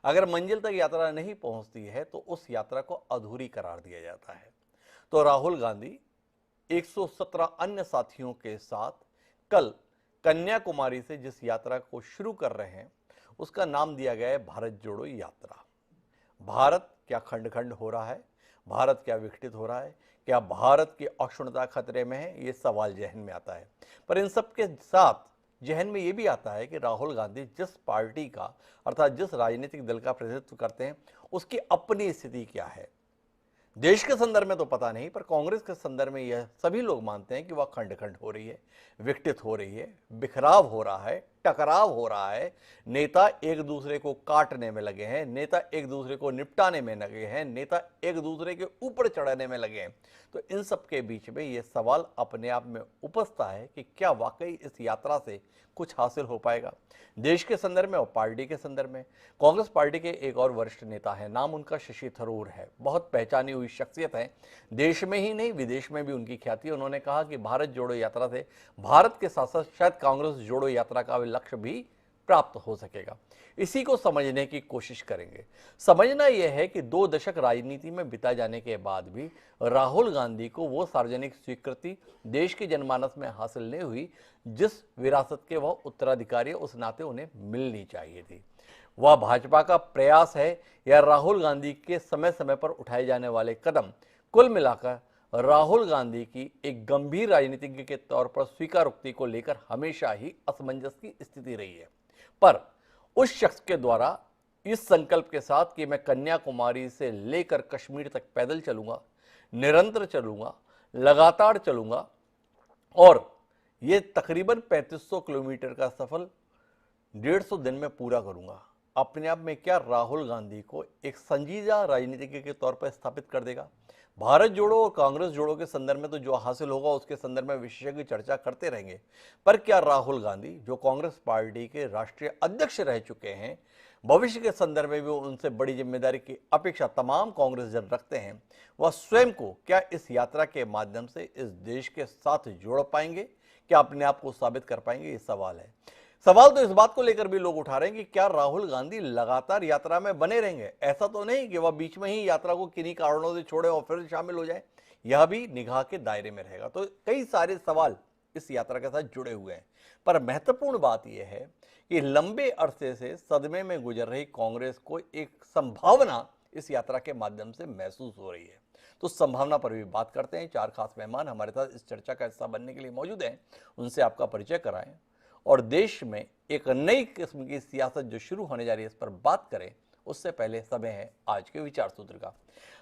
अगर मंजिल तक यात्रा नहीं पहुंचती है तो उस यात्रा को अधूरी करार दिया जाता है। तो राहुल गांधी 117 अन्य साथियों के साथ कल कन्याकुमारी से जिस यात्रा को शुरू कर रहे हैं उसका नाम दिया गया है भारत जोड़ो यात्रा। भारत क्या खंड खंड हो रहा है, भारत क्या विघटित हो रहा है, क्या भारत की अक्षुण्णता खतरे में है, ये सवाल जहन में आता है। पर इन सब के साथ जहन में ये भी आता है कि राहुल गांधी जिस पार्टी का अर्थात जिस राजनीतिक दल का प्रतिनिधित्व करते हैं उसकी अपनी स्थिति क्या है। देश के संदर्भ में तो पता नहीं, पर कांग्रेस के संदर्भ में यह सभी लोग मानते हैं कि वह खंड खंड हो रही है, विघटित हो रही है, बिखराव हो रहा है, टकराव हो रहा है, नेता एक दूसरे को काटने में लगे हैं, नेता एक दूसरे को निपटाने में लगे हैं, नेता एक दूसरे के ऊपर चढ़ने में लगे हैं। तो इन सब के बीच में यह सवाल अपने आप में उपजता है कि क्या वाकई इस यात्रा से कुछ हासिल हो पाएगा। देश के संदर्भ में और पार्टी के संदर्भ में कांग्रेस पार्टी के एक और वरिष्ठ नेता है, नाम उनका शशि थरूर है, बहुत पहचानी हुई शख्सियत है, देश में ही नहीं विदेश में भी उनकी ख्याति। उन्होंने कहा कि भारत जोड़ो यात्रा से भारत के साथ साथ शायद कांग्रेस जोड़ो यात्रा का लक्ष्य भी प्राप्त हो सकेगा। इसी को समझने की कोशिश करेंगे। समझना यह है कि 2 दशक राजनीति में बिता जाने के बाद भी राहुल गांधी को वो सार्वजनिक स्वीकृति देश के जनमानस में हासिल नहीं हुई जिस विरासत के वह उत्तराधिकारी उस नाते उन्हें मिलनी चाहिए थी। वह भाजपा का प्रयास है या राहुल गांधी के समय समय पर उठाए जाने वाले कदम, कुल मिलाकर राहुल गांधी की एक गंभीर राजनीतिज्ञ के तौर पर स्वीकारोक्ति को लेकर हमेशा ही असमंजस की स्थिति रही है। पर उस शख्स के द्वारा इस संकल्प के साथ कि मैं कन्याकुमारी से लेकर कश्मीर तक पैदल चलूंगा, निरंतर चलूंगा, लगातार चलूंगा और ये तकरीबन 3500 किलोमीटर का सफर 150 दिन में पूरा करूंगा, अपने आप में क्या राहुल गांधी को एक संजीदा राजनीतिज्ञ के तौर पर स्थापित कर देगा। भारत जोड़ो और कांग्रेस जोड़ो के संदर्भ में तो जो हासिल होगा उसके संदर्भ में विशेषज्ञ चर्चा करते रहेंगे, पर क्या राहुल गांधी जो कांग्रेस पार्टी के राष्ट्रीय अध्यक्ष रह चुके हैं, भविष्य के संदर्भ में भी उनसे बड़ी जिम्मेदारी की अपेक्षा तमाम कांग्रेस जन रखते हैं, वह स्वयं को क्या इस यात्रा के माध्यम से इस देश के साथ जोड़ पाएंगे, क्या अपने आप को साबित कर पाएंगे, ये सवाल है। सवाल तो इस बात को लेकर भी लोग उठा रहे हैं कि क्या राहुल गांधी लगातार यात्रा में बने रहेंगे। ऐसा तो नहीं कि वह बीच में ही यात्रा को किन्हीं कारणों से छोड़े और फिर शामिल हो जाए, यह भी निगाह के दायरे में रहेगा। तो कई सारे सवाल इस यात्रा के साथ जुड़े हुए हैं, पर महत्वपूर्ण बात यह है कि लंबे अरसे से सदमे में गुजर रही कांग्रेस को एक संभावना इस यात्रा के माध्यम से महसूस हो रही है। तो संभावना पर भी बात करते हैं। 4 खास मेहमान हमारे साथ इस चर्चा का हिस्सा बनने के लिए मौजूद हैं, उनसे आपका परिचय कराएं और देश में एक नई किस्म की सियासत जो शुरू होने जा रही है इस पर बात करें। उससे पहले समय है आज के विचार सूत्र का।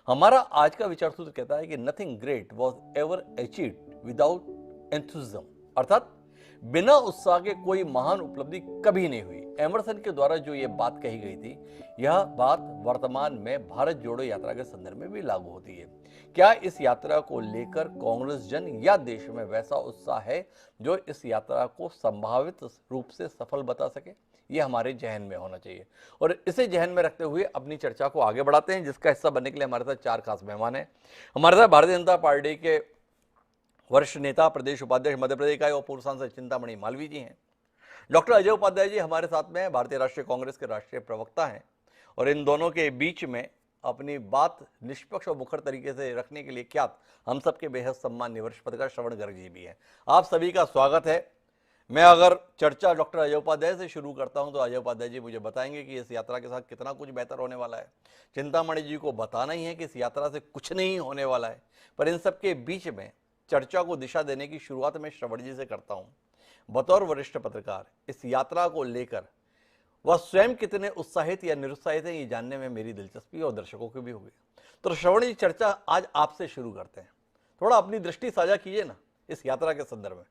हमारा आज का विचार सूत्र कहता है कि nothing great was ever achieved without enthusiasm, अर्थात बिना उत्साह के कोई महान उपलब्धि कभी नहीं हुई। एमरसन के द्वारा जो ये बात कही गई थी, यह बात वर्तमान में भारत जोड़ो यात्रा के संदर्भ में भी लागू होती है। क्या इस यात्रा को लेकर कांग्रेस जन या देश में वैसा उत्साह है जो इस यात्रा को संभावित रूप से सफल बता सके, ये हमारे जहन में होना चाहिए। और इसे जहन में रखते हुए अपनी चर्चा को आगे बढ़ाते हैं, जिसका हिस्सा बनने के लिए हमारे साथ 4 खास मेहमान हैं। हमारे साथ भारतीय जनता पार्टी के वरिष्ठ नेता, प्रदेश उपाध्यक्ष मध्य प्रदेश का और पूर्व सांसद चिंतामणि मालवीय जी हैं। डॉक्टर अजय उपाध्याय जी हमारे साथ में हैं, भारतीय राष्ट्रीय कांग्रेस के राष्ट्रीय प्रवक्ता हैं। और इन दोनों के बीच में अपनी बात निष्पक्ष और मुखर तरीके से रखने के लिए ख्यात हम सबके बेहद सम्मान्य वरिष्ठ पत्रकार श्रवण गर्ग जी भी हैं। आप सभी का स्वागत है। मैं अगर चर्चा डॉक्टर अजय उपाध्याय से शुरू करता हूं तो अजय उपाध्याय जी मुझे बताएंगे कि इस यात्रा के साथ कितना कुछ बेहतर होने वाला है। चिंतामणि जी को बताना ही है कि इस यात्रा से कुछ नहीं होने वाला है। पर इन सबके बीच में चर्चा को दिशा देने की शुरुआत मैं श्रवण जी से करता हूं। बतौर वरिष्ठ पत्रकार इस यात्रा को लेकर वह स्वयं कितने उत्साहित या निरुत्साहित हैं, ये जानने में मेरी दिलचस्पी और दर्शकों की भी होगी। तो श्रवण जी, चर्चा आज आपसे शुरू करते हैं। थोड़ा अपनी दृष्टि साझा कीजिए ना इस यात्रा के संदर्भ में।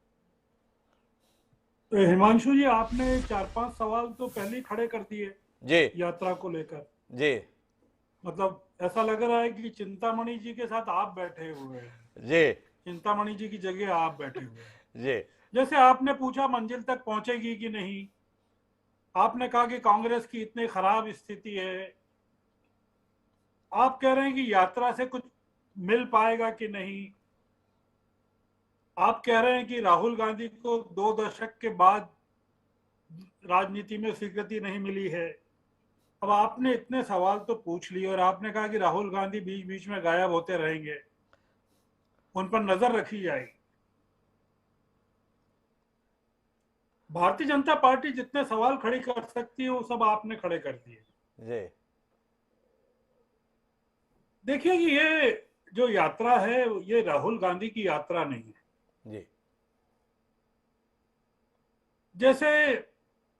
हिमांशु जी, आपने 4-5 सवाल तो पहले ही खड़े कर दिए जी यात्रा को लेकर। जी मतलब ऐसा लग रहा है कि चिंतामणि जी के साथ आप बैठे हुए हैं, जी चिंतामणि जी की जगह आप बैठे हुए हैं। जी जैसे आपने पूछा मंजिल तक पहुंचेगी कि नहीं, आपने कहा कि कांग्रेस की इतनी खराब स्थिति है, आप कह रहे हैं कि यात्रा से कुछ मिल पाएगा कि नहीं, आप कह रहे हैं कि राहुल गांधी को 2 दशक के बाद राजनीति में स्वीकृति नहीं मिली है। अब आपने इतने सवाल तो पूछ लिए और आपने कहा कि राहुल गांधी बीच बीच में गायब होते रहेंगे, उन पर नजर रखी जाएगी। भारतीय जनता पार्टी जितने सवाल खड़े कर सकती है वो सब आपने खड़े कर दिए। जी देखिए कि ये जो यात्रा है ये राहुल गांधी की यात्रा नहीं है। जी जैसे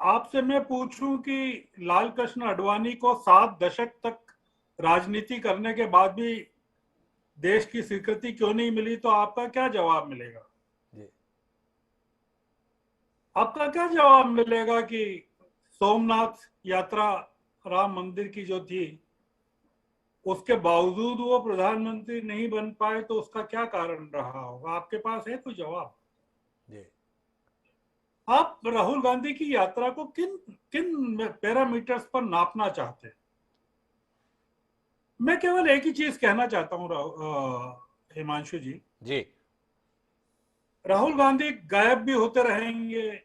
आपसे मैं पूछूं कि लाल कृष्ण आडवाणी को 7 दशक तक राजनीति करने के बाद भी देश की स्वीकृति क्यों नहीं मिली, तो आपका क्या जवाब मिलेगा? जी आपका क्या जवाब मिलेगा कि सोमनाथ यात्रा राम मंदिर की जो थी उसके बावजूद वो प्रधानमंत्री नहीं बन पाए, तो उसका क्या कारण रहा होगा? आपके पास है कोई जवाब? जी आप राहुल गांधी की यात्रा को किन किन पैरामीटर्स पर नापना चाहते हैं? मैं केवल एक ही चीज कहना चाहता हूं हिमांशु जी। जी राहुल गांधी गायब भी होते रहेंगे,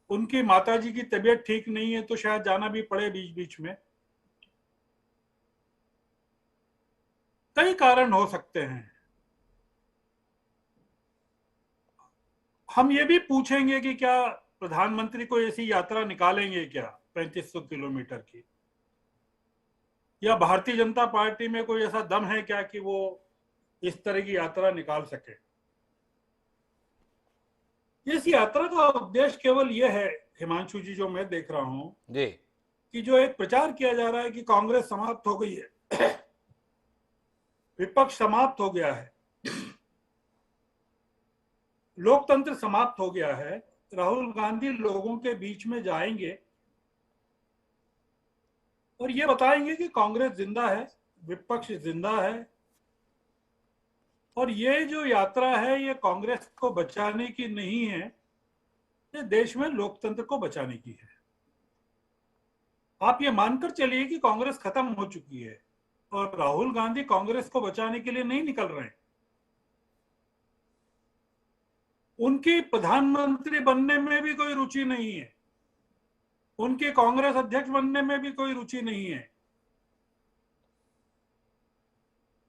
उनकी माताजी की तबीयत ठीक नहीं है तो शायद जाना भी पड़े बीच बीच में, कई कारण हो सकते हैं। हम ये भी पूछेंगे कि क्या प्रधानमंत्री को ऐसी यात्रा निकालेंगे क्या 3500 किलोमीटर की, या भारतीय जनता पार्टी में कोई ऐसा दम है क्या कि वो इस तरह की यात्रा निकाल सके? इस यात्रा का उद्देश्य केवल यह है हिमांशु जी, जो मैं देख रहा हूं, जी कि जो एक प्रचार किया जा रहा है कि कांग्रेस समाप्त हो गई है, विपक्ष समाप्त हो गया है, लोकतंत्र समाप्त हो गया है। राहुल गांधी लोगों के बीच में जाएंगे और ये बताएंगे कि कांग्रेस जिंदा है, विपक्ष जिंदा है, और ये जो यात्रा है ये कांग्रेस को बचाने की नहीं है, ये देश में लोकतंत्र को बचाने की है। आप ये मानकर चलिए कि कांग्रेस खत्म हो चुकी है और राहुल गांधी कांग्रेस को बचाने के लिए नहीं निकल रहे हैं। उनकी प्रधानमंत्री बनने में भी कोई रुचि नहीं है, उनके कांग्रेस अध्यक्ष बनने में भी कोई रुचि नहीं है।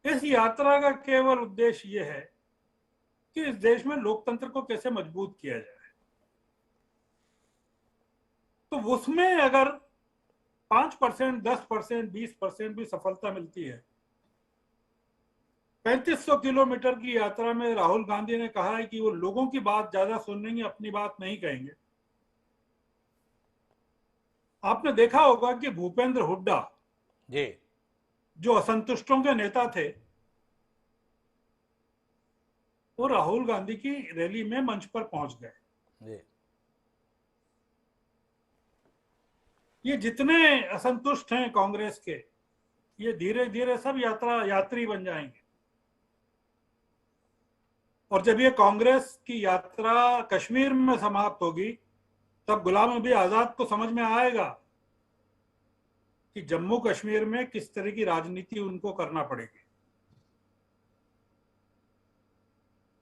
इस यात्रा का केवल उद्देश्य यह है कि इस देश में लोकतंत्र को कैसे मजबूत किया जाए। तो उसमें अगर 5%, 10%, 20% भी सफलता मिलती है, 3500 किलोमीटर की यात्रा में राहुल गांधी ने कहा है कि वो लोगों की बात ज्यादा सुनेंगे, अपनी बात नहीं कहेंगे। आपने देखा होगा कि भूपेंद्र हुड्डा जी जो असंतुष्टों के नेता थे, वो राहुल गांधी की रैली में मंच पर पहुंच गए। जी ये जितने असंतुष्ट हैं कांग्रेस के, ये धीरे धीरे सब यात्री बन जाएंगे। और जब ये कांग्रेस की यात्रा कश्मीर में समाप्त होगी, तब गुलाम नबी आजाद को समझ में आएगा कि जम्मू कश्मीर में किस तरह की राजनीति उनको करना पड़ेगी।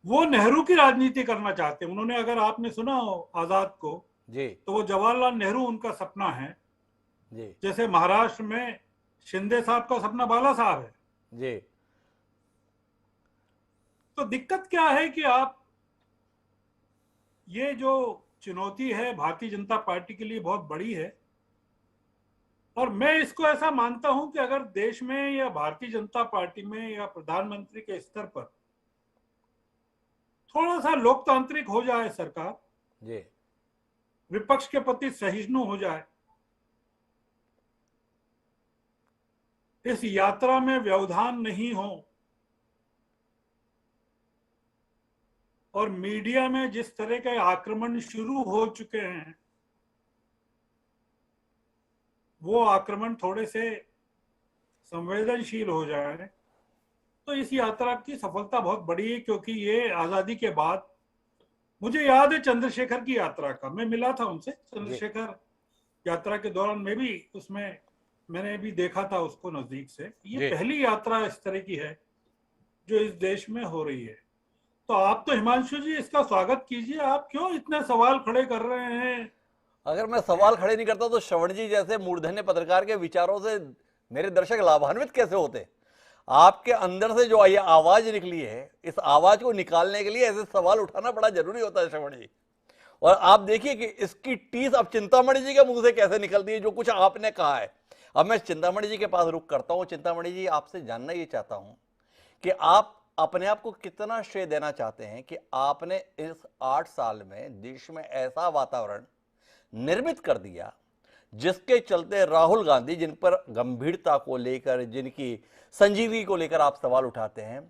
वो नेहरू की राजनीति करना चाहते हैं। उन्होंने, अगर आपने सुना हो आजाद को, जी तो वो जवाहरलाल नेहरू उनका सपना है, जी जैसे महाराष्ट्र में शिंदे साहब का सपना बाला साहब है। जी तो दिक्कत क्या है कि आप, ये जो चुनौती है भारतीय जनता पार्टी के लिए बहुत बड़ी है, और मैं इसको ऐसा मानता हूं कि अगर देश में या भारतीय जनता पार्टी में या प्रधानमंत्री के स्तर पर थोड़ा सा लोकतांत्रिक हो जाए सरकार, जी विपक्ष के प्रति सहिष्णु हो जाए, इस यात्रा में व्यवधान नहीं हो, और मीडिया में जिस तरह के आक्रमण शुरू हो चुके हैं, वो आक्रमण थोड़े से संवेदनशील हो जाए, तो इस यात्रा की सफलता बहुत बड़ी है। क्योंकि ये आजादी के बाद, मुझे याद है चंद्रशेखर की यात्रा का, मैं मिला था उनसे जी चंद्रशेखर यात्रा के दौरान, मैं भी उसमें, मैंने भी देखा था उसको नजदीक से। ये जी पहली यात्रा इस तरह की है जो इस देश में हो रही है। तो आप तो हिमांशु जी इसका स्वागत कीजिए। आप क्यों इतने सवाल खड़े कर रहे हैं अगर मैं सवाल खड़े नहीं करता तो श्रवण जी जैसे मूर्धन्य पत्रकार के विचारों से मेरे दर्शक लाभान्वित कैसे होते? आपके अंदर से जो ये आवाज निकली है, इस आवाज को निकालने के लिए ऐसे सवाल उठाना बड़ा जरूरी होता है श्रवण जी। और आप देखिए कि इसकी टीस अब चिंतामणि जी के मुंह से कैसे निकलती है, जो कुछ आपने कहा है। अब मैं चिंतामणि जी के पास रुक करता हूं। चिंतामणि जी, आपसे जानना ये चाहता हूं कि आप अपने आप को कितना श्रेय देना चाहते हैं कि आपने इस 8 साल में देश में ऐसा वातावरण निर्मित कर दिया जिसके चलते राहुल गांधी, जिन पर गंभीरता को लेकर, जिनकी संजीदगी को लेकर आप सवाल उठाते हैं,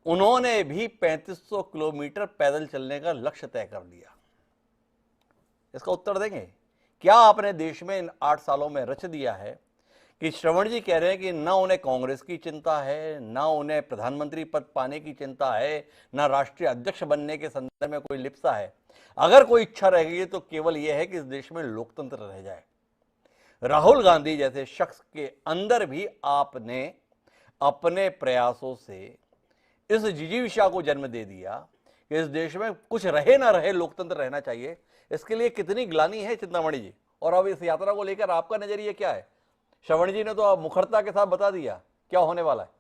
उन्होंने भी 3500 किलोमीटर पैदल चलने का लक्ष्य तय कर दिया। इसका उत्तर देंगे? क्या आपने देश में इन 8 सालों में रच दिया है कि श्रवण जी कह रहे हैं कि ना उन्हें कांग्रेस की चिंता है, ना उन्हें प्रधानमंत्री पद पाने की चिंता है, ना राष्ट्रीय अध्यक्ष बनने के संदर्भ में कोई लिप्सा है। अगर कोई इच्छा रह गई तो केवल यह है कि इस देश में लोकतंत्र रह जाए। राहुल गांधी जैसे शख्स के अंदर भी आपने अपने प्रयासों से इस जिजीविषा को जन्म दे दिया कि इस देश में कुछ रहे ना रहे, लोकतंत्र रहना चाहिए। इसके लिए कितनी ग्लानि है चिंतामणि जी? और अब इस यात्रा को लेकर आपका नजरिया क्या है? श्रवण जी ने तो अब मुखरता के साथ बता दिया क्या होने वाला है।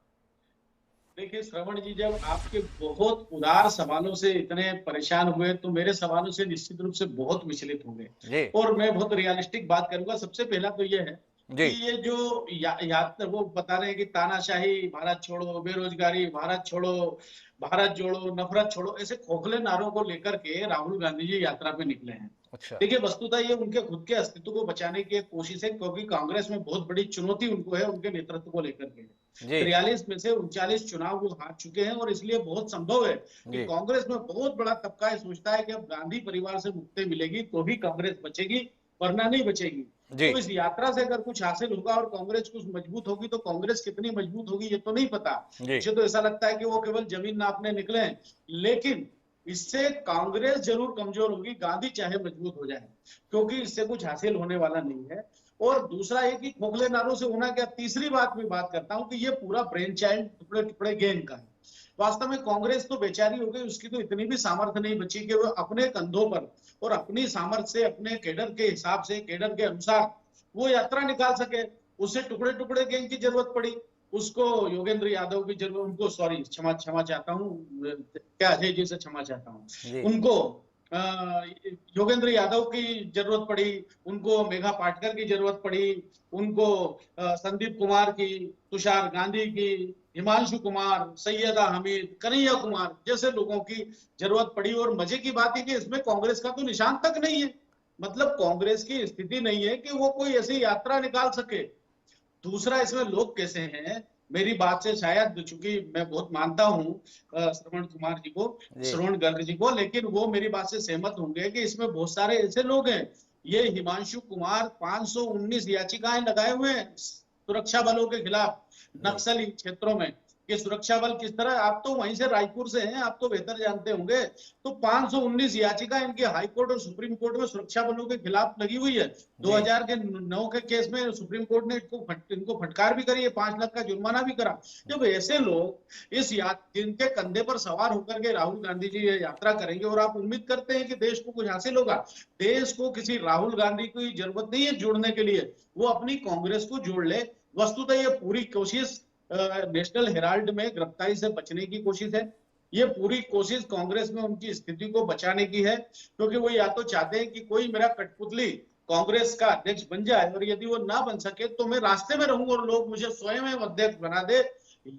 देखिए श्रवण जी, जब आपके बहुत उदार सवालों से इतने परेशान हुए तो मेरे सवालों से निश्चित रूप से बहुत विचलित होंगे। और मैं बहुत रियलिस्टिक बात करूंगा। सबसे पहला तो ये है कि ये जो यात्रा वो बता रहे हैं कि तानाशाही भारत छोड़ो, बेरोजगारी भारत छोड़ो, भारत जोड़ो, नफरत छोड़ो, ऐसे खोखले नारों को लेकर के राहुल गांधी जी यात्रा पे निकले हैं। अच्छा। देखिए वस्तुतः ये उनके खुद के अस्तित्व को बचाने की एक कोशिश है, क्योंकि कांग्रेस में बहुत बड़ी चुनौती उनको है उनके नेतृत्व को लेकर के। 43 में से 39 चुनाव वो हार चुके हैं और इसलिए बहुत संभव है कि कांग्रेस में बहुत बड़ा तबका है सोचता है कि अब गांधी परिवार से मुक्ति मिलेगी तो ही कांग्रेस बचेगी, वरना नहीं बचेगी। तो इस यात्रा से अगर कुछ हासिल होगा और कांग्रेस कुछ मजबूत होगी तो कांग्रेस कितनी मजबूत होगी ये तो नहीं पता। मुझे तो ऐसा लगता है कि वो केवल जमीन नापने निकले हैं, लेकिन इससे कांग्रेस जरूर कमजोर होगी, गांधी चाहे मजबूत हो जाए, क्योंकि इससे कुछ हासिल होने वाला नहीं है। और दूसरा है कि खोखले नारों से होना क्या। तीसरी बात मैं बात करता हूं कि ये पूरा ब्रेन चाइल्ड टुकड़े टुकड़े गैंग का है। वास्तव में कांग्रेस तो बेचारी हो गई, उसकी तो इतनी भी सामर्थ्य नहीं बची कि वो अपने कंधों पर और अपनी सामर्थ्य से, अपने कैडर के हिसाब से, कैडर के अनुसार वो यात्रा निकाल सके। उससे टुकड़े टुकड़े गैंग की जरूरत पड़ी, उसको योगेंद्र यादव की जरूरत, उनको सॉरी क्षमा चाहता हूँ, क्या अजय जी से क्षमा चाहता हूँ, उनको योगेंद्र यादव की जरूरत पड़ी, उनको मेघा पाटकर की जरूरत पड़ी, उनको संदीप कुमार की, तुषार गांधी की, हिमांशु कुमार, सैयदा हमीद, कन्हैया कुमार जैसे लोगों की जरूरत पड़ी। और मजे की बात है कि इसमें कांग्रेस का तो निशान तक नहीं है। मतलब कांग्रेस की स्थिति नहीं है कि वो कोई ऐसी यात्रा निकाल सके। दूसरा, इसमें लोग कैसे हैं, मेरी बात से शायद, चूंकि मैं बहुत मानता हूं श्रवण गर्ग जी को, लेकिन वो मेरी बात से सहमत होंगे कि इसमें बहुत सारे ऐसे लोग हैं। ये हिमांशु कुमार 519 याचिकाएं लगाए हुए हैं सुरक्षा बलों के खिलाफ नक्सली क्षेत्रों में, कि सुरक्षा बल किस तरह, आप तो वहीं से रायपुर से हैं, आप तो बेहतर जानते होंगे। तो 519 याचिका इनके हाई कोर्ट और सुप्रीम कोर्ट में सुरक्षा बलों के खिलाफ लगी हुई है। 2009 के केस में सुप्रीम कोर्ट ने इनको फटकार भी करी है, 5 लाख का जुर्माना भी करा। जब ऐसे लोग जिनके कंधे पर सवार होकर के राहुल गांधी जी ये यात्रा करेंगे और आप उम्मीद करते हैं कि देश को कुछ हासिल होगा, देश को किसी राहुल गांधी की जरूरत नहीं है जोड़ने के लिए, वो अपनी कांग्रेस को जोड़ ले। वस्तुतः ये पूरी कोशिश नेशनल हेराल्ड में गिरफ्तारी से बचने की कोशिश है। ये पूरी कोशिश कांग्रेस में उनकी स्थिति को बचाने की है, क्योंकि वो या तो चाहते हैं कि कोई मेरा कठपुतली कांग्रेस का अध्यक्ष बन जाए, और यदि वो ना बन सके तो मैं रास्ते में रहूंगा और लोग मुझे स्वयं अध्यक्ष बना दे।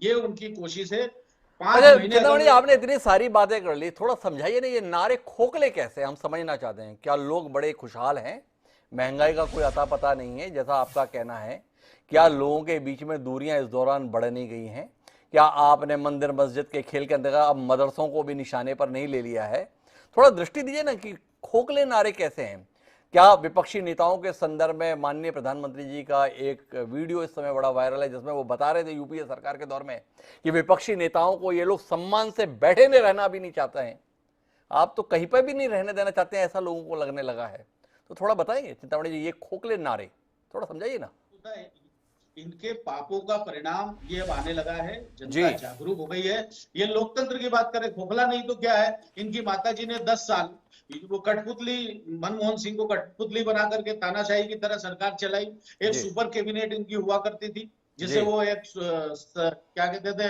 ये उनकी कोशिश है। 5 महीने आपने इतनी सारी बातें कर ली, थोड़ा समझाइए ना, ये नारे खोखले कैसे, हम समझना चाहते हैं। क्या लोग बड़े खुशहाल हैं, महंगाई का कोई अता पता नहीं है जैसा आपका कहना है? क्या लोगों के बीच में दूरियां इस दौरान बढ़ नहीं गई हैं? क्या आपने मंदिर मस्जिद के खेल के अंदर अब मदरसों को भी निशाने पर नहीं ले लिया है? थोड़ा दृष्टि दीजिए ना कि खोखले नारे कैसे हैं। क्या विपक्षी नेताओं के संदर्भ में माननीय प्रधानमंत्री जी का एक वीडियो इस समय बड़ा वायरल है, जिसमें वो बता रहे थे यूपीए सरकार के दौर में कि विपक्षी नेताओं को ये लोग सम्मान से बैठे नहीं रहना भी नहीं चाहते हैं, आप तो कहीं पर भी नहीं रहने देना चाहते हैं, ऐसा लोगों को लगने लगा है। तो थोड़ा बताइए चिंतामणि जी, ये खोखले नारे थोड़ा समझाइए ना। इनके पापों का परिणाम ये अब आने लगा है। जी। जनता जागरूक हो गई है। ये लोकतंत्र की बात करें, खोखला नहीं तो क्या है। इनकी माताजी ने 10 साल वो कठपुतली, मनमोहन सिंह को कठपुतली बना करके तानाशाही की तरह सरकार चलाई। एक जी। सुपर कैबिनेट इनकी हुआ करती थी, जिसे जी। वो एक क्या कहते थे,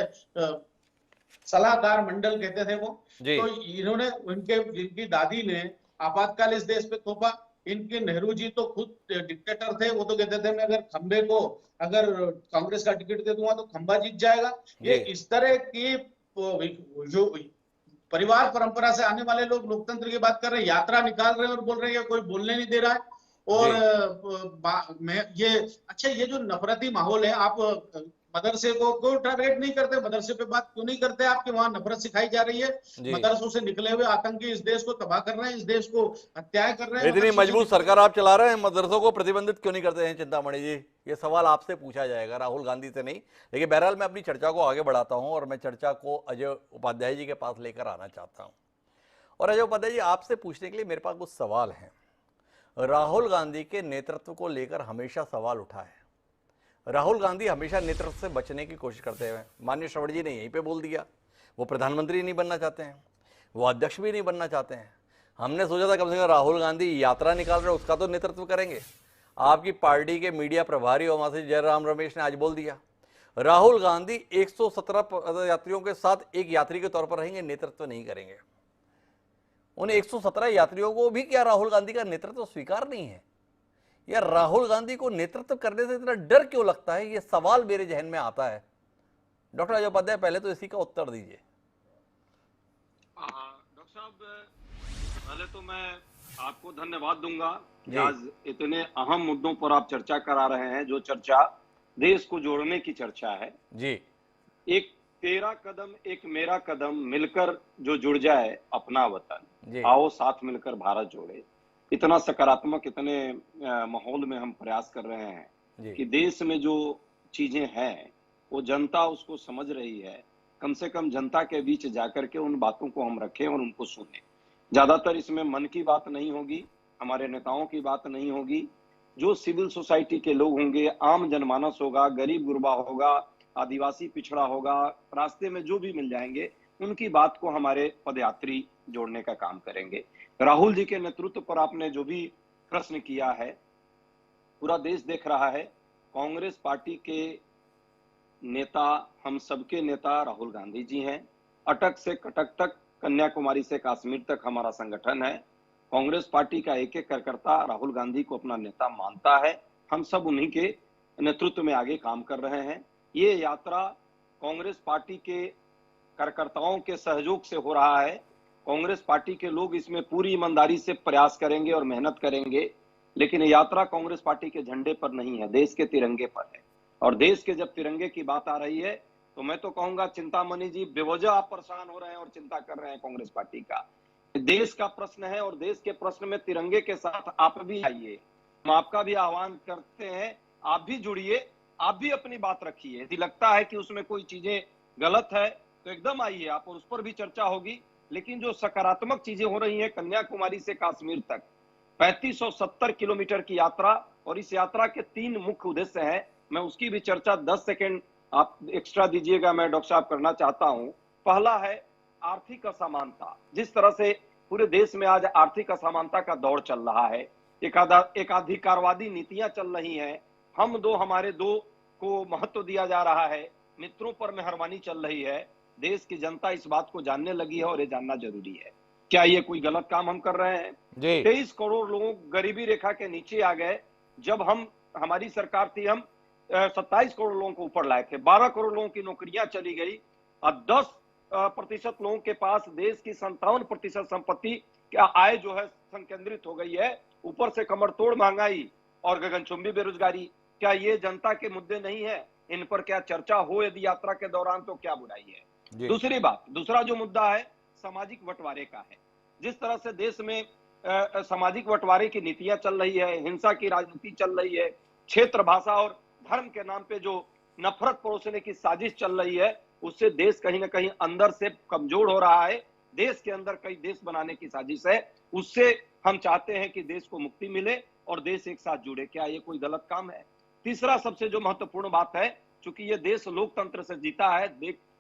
सलाहकार मंडल कहते थे वो। जी। तो इन्होंने इनकी दादी ने आपातकाल इस देश पे थोपा। इनके नेहरू जी तो खुद डिक्टेटर थे। वो तो कहते थे मैं अगर खंबे को अगर कांग्रेस का टिकट दे दूंगा तो खंबा जीत जाएगा। ये जी। इस तरह की जो परिवार परंपरा से आने वाले लोग लोकतंत्र की बात कर रहे हैं, यात्रा निकाल रहे हैं और बोल रहे हैं कि कोई बोलने नहीं दे रहा है। और ये अच्छा, ये जो नफरती माहौल है, आप मदरसे को क्यों टारगेट नहीं करते? मदरसे पे बात क्यों नहीं करते? आपके वहां नफरत सिखाई जा रही है। जी। मदरसों से निकले हुए आतंकी इस देश को तबाह कर रहे हैं, इस देश को हत्याएं कर रहे हैं। इतनी मजबूत सरकार आप चला रहे हैं, मदरसों को प्रतिबंधित क्यों नहीं करते हैं चिंतामणि जी? ये सवाल आपसे पूछा जाएगा, राहुल गांधी से नहीं। लेकिन बहरहाल मैं अपनी चर्चा को आगे बढ़ाता हूं और मैं चर्चा को अजय उपाध्याय जी के पास लेकर आना चाहता हूं। और अजय उपाध्याय जी, आपसे पूछने के लिए मेरे पास कुछ सवाल हैं। राहुल गांधी के नेतृत्व को लेकर हमेशा सवाल उठा है। राहुल गांधी हमेशा नेतृत्व से बचने की कोशिश करते हैं। माननीय श्रवण जी ने यहीं पे बोल दिया, वो प्रधानमंत्री नहीं बनना चाहते हैं, वो अध्यक्ष भी नहीं बनना चाहते हैं। हमने सोचा था कम से कम राहुल गांधी यात्रा निकाल रहे, उसका तो नेतृत्व करेंगे। आपकी पार्टी के मीडिया प्रभारी और वहां से जयराम रमेश ने आज बोल दिया राहुल गांधी 117 यात्रियों के साथ एक यात्री के तौर पर रहेंगे, नेतृत्व नहीं करेंगे। उन 117 यात्रियों को भी क्या राहुल गांधी का नेतृत्व स्वीकार नहीं है? या राहुल गांधी को नेतृत्व करने से इतना डर क्यों लगता है? ये सवाल मेरे जहन में आता है। डॉक्टर अजय उपाध्याय, पहले तो इसी का उत्तर दीजिए। डॉक्टर साहब, पहले तो मैं आपको धन्यवाद दूंगा कि आज इतने अहम मुद्दों पर आप चर्चा करा रहे हैं, जो चर्चा देश को जोड़ने की चर्चा है जी। एक तेरा कदम एक मेरा कदम मिलकर जो जुड़ जाए अपना वतन, आओ साथ मिलकर भारत जोड़े। इतना सकारात्मक, इतने माहौल में हम प्रयास कर रहे हैं कि देश में जो चीजें हैं वो जनता उसको समझ रही है। कम से कम जनता के बीच जाकर के उन बातों को हम रखें और उनको सुने। ज्यादातर इसमें मन की बात नहीं होगी, हमारे नेताओं की बात नहीं होगी। जो सिविल सोसाइटी के लोग होंगे, आम जनमानस होगा, गरीब गुरबा होगा, आदिवासी पिछड़ा होगा, रास्ते में जो भी मिल जाएंगे, उनकी बात को हमारे पदयात्री जोड़ने का काम करेंगे। राहुल जी के नेतृत्व पर आपने जो भी प्रश्न किया है, पूरा देश देख रहा है। कांग्रेस पार्टी के नेता, हम सबके नेता राहुल गांधी जी हैं। अटक से कटक तक, कन्याकुमारी से कश्मीर तक हमारा संगठन है। कांग्रेस पार्टी का एक एक कार्यकर्ता राहुल गांधी को अपना नेता मानता है। हम सब उन्हीं के नेतृत्व में आगे काम कर रहे हैं। ये यात्रा कांग्रेस पार्टी के कार्यकर्ताओं के सहयोग से हो रहा है। कांग्रेस पार्टी के लोग इसमें पूरी ईमानदारी से प्रयास करेंगे और मेहनत करेंगे। लेकिन यात्रा कांग्रेस पार्टी के झंडे पर नहीं है, देश के तिरंगे पर है। और देश के जब तिरंगे की बात आ रही है तो मैं तो कहूंगा चिंतामणि जी, बेवजह आप परेशान हो रहे हैं और चिंता कर रहे हैं कांग्रेस पार्टी का। देश का प्रश्न है और देश के प्रश्न में तिरंगे के साथ आप भी आइए। हम आपका भी आह्वान करते हैं, आप भी जुड़िए, आप भी अपनी बात रखिए। यदि लगता है कि उसमें कोई चीजें गलत है तो एकदम आइए आप, और उस पर भी चर्चा होगी। लेकिन जो सकारात्मक चीजें हो रही हैं, कन्याकुमारी से कश्मीर तक 3570 किलोमीटर की यात्रा, और इस यात्रा के 3 मुख्य उद्देश्य हैं। मैं उसकी भी चर्चा 10 सेकेंड आप एक्स्ट्रा दीजिएगा, मैं डॉक्टर साहब करना चाहता हूं। पहला है आर्थिक असमानता। जिस तरह से पूरे देश में आज आर्थिक असमानता का दौर चल रहा है, एकाधिकारवादी नीतियां चल रही हैं, हम दो हमारे दो को महत्व दिया जा रहा है, मित्रों पर मेहरबानी चल रही है। देश की जनता इस बात को जानने लगी है और ये जानना जरूरी है। क्या ये कोई गलत काम हम कर रहे हैं? 23 करोड़ लोग गरीबी रेखा के नीचे आ गए। जब हमारी सरकार थी, हम 27 करोड़ लोगों को ऊपर लाए थे। 12 करोड़ लोगों की नौकरियां चली गई और 10% लोगों के पास देश की 57% संपत्ति का आय जो है संकेंद्रित हो गई है। ऊपर से कमरतोड़ महंगाई और गगनचुंबी बेरोजगारी। क्या ये जनता के मुद्दे नहीं है? इन पर क्या चर्चा हो यदि यात्रा के दौरान, तो क्या बुराई है? दूसरी बात, दूसरा जो मुद्दा है सामाजिक बंटवारे का है। जिस तरह से देश में सामाजिक बंटवारे की नीतियां चल रही है, हिंसा की राजनीति चल रही है, क्षेत्र, भाषा और धर्म के नाम पे जो नफरत परोसने की साजिश चल रही है, उससे देश कहीं ना कहीं अंदर से कमजोर हो रहा है। देश के अंदर कई देश बनाने की साजिश है। उससे हम चाहते हैं कि देश को मुक्ति मिले और देश एक साथ जुड़े। क्या ये कोई गलत काम है? तीसरा सबसे जो महत्वपूर्ण बात है, चूंकि ये देश लोकतंत्र से जीता है,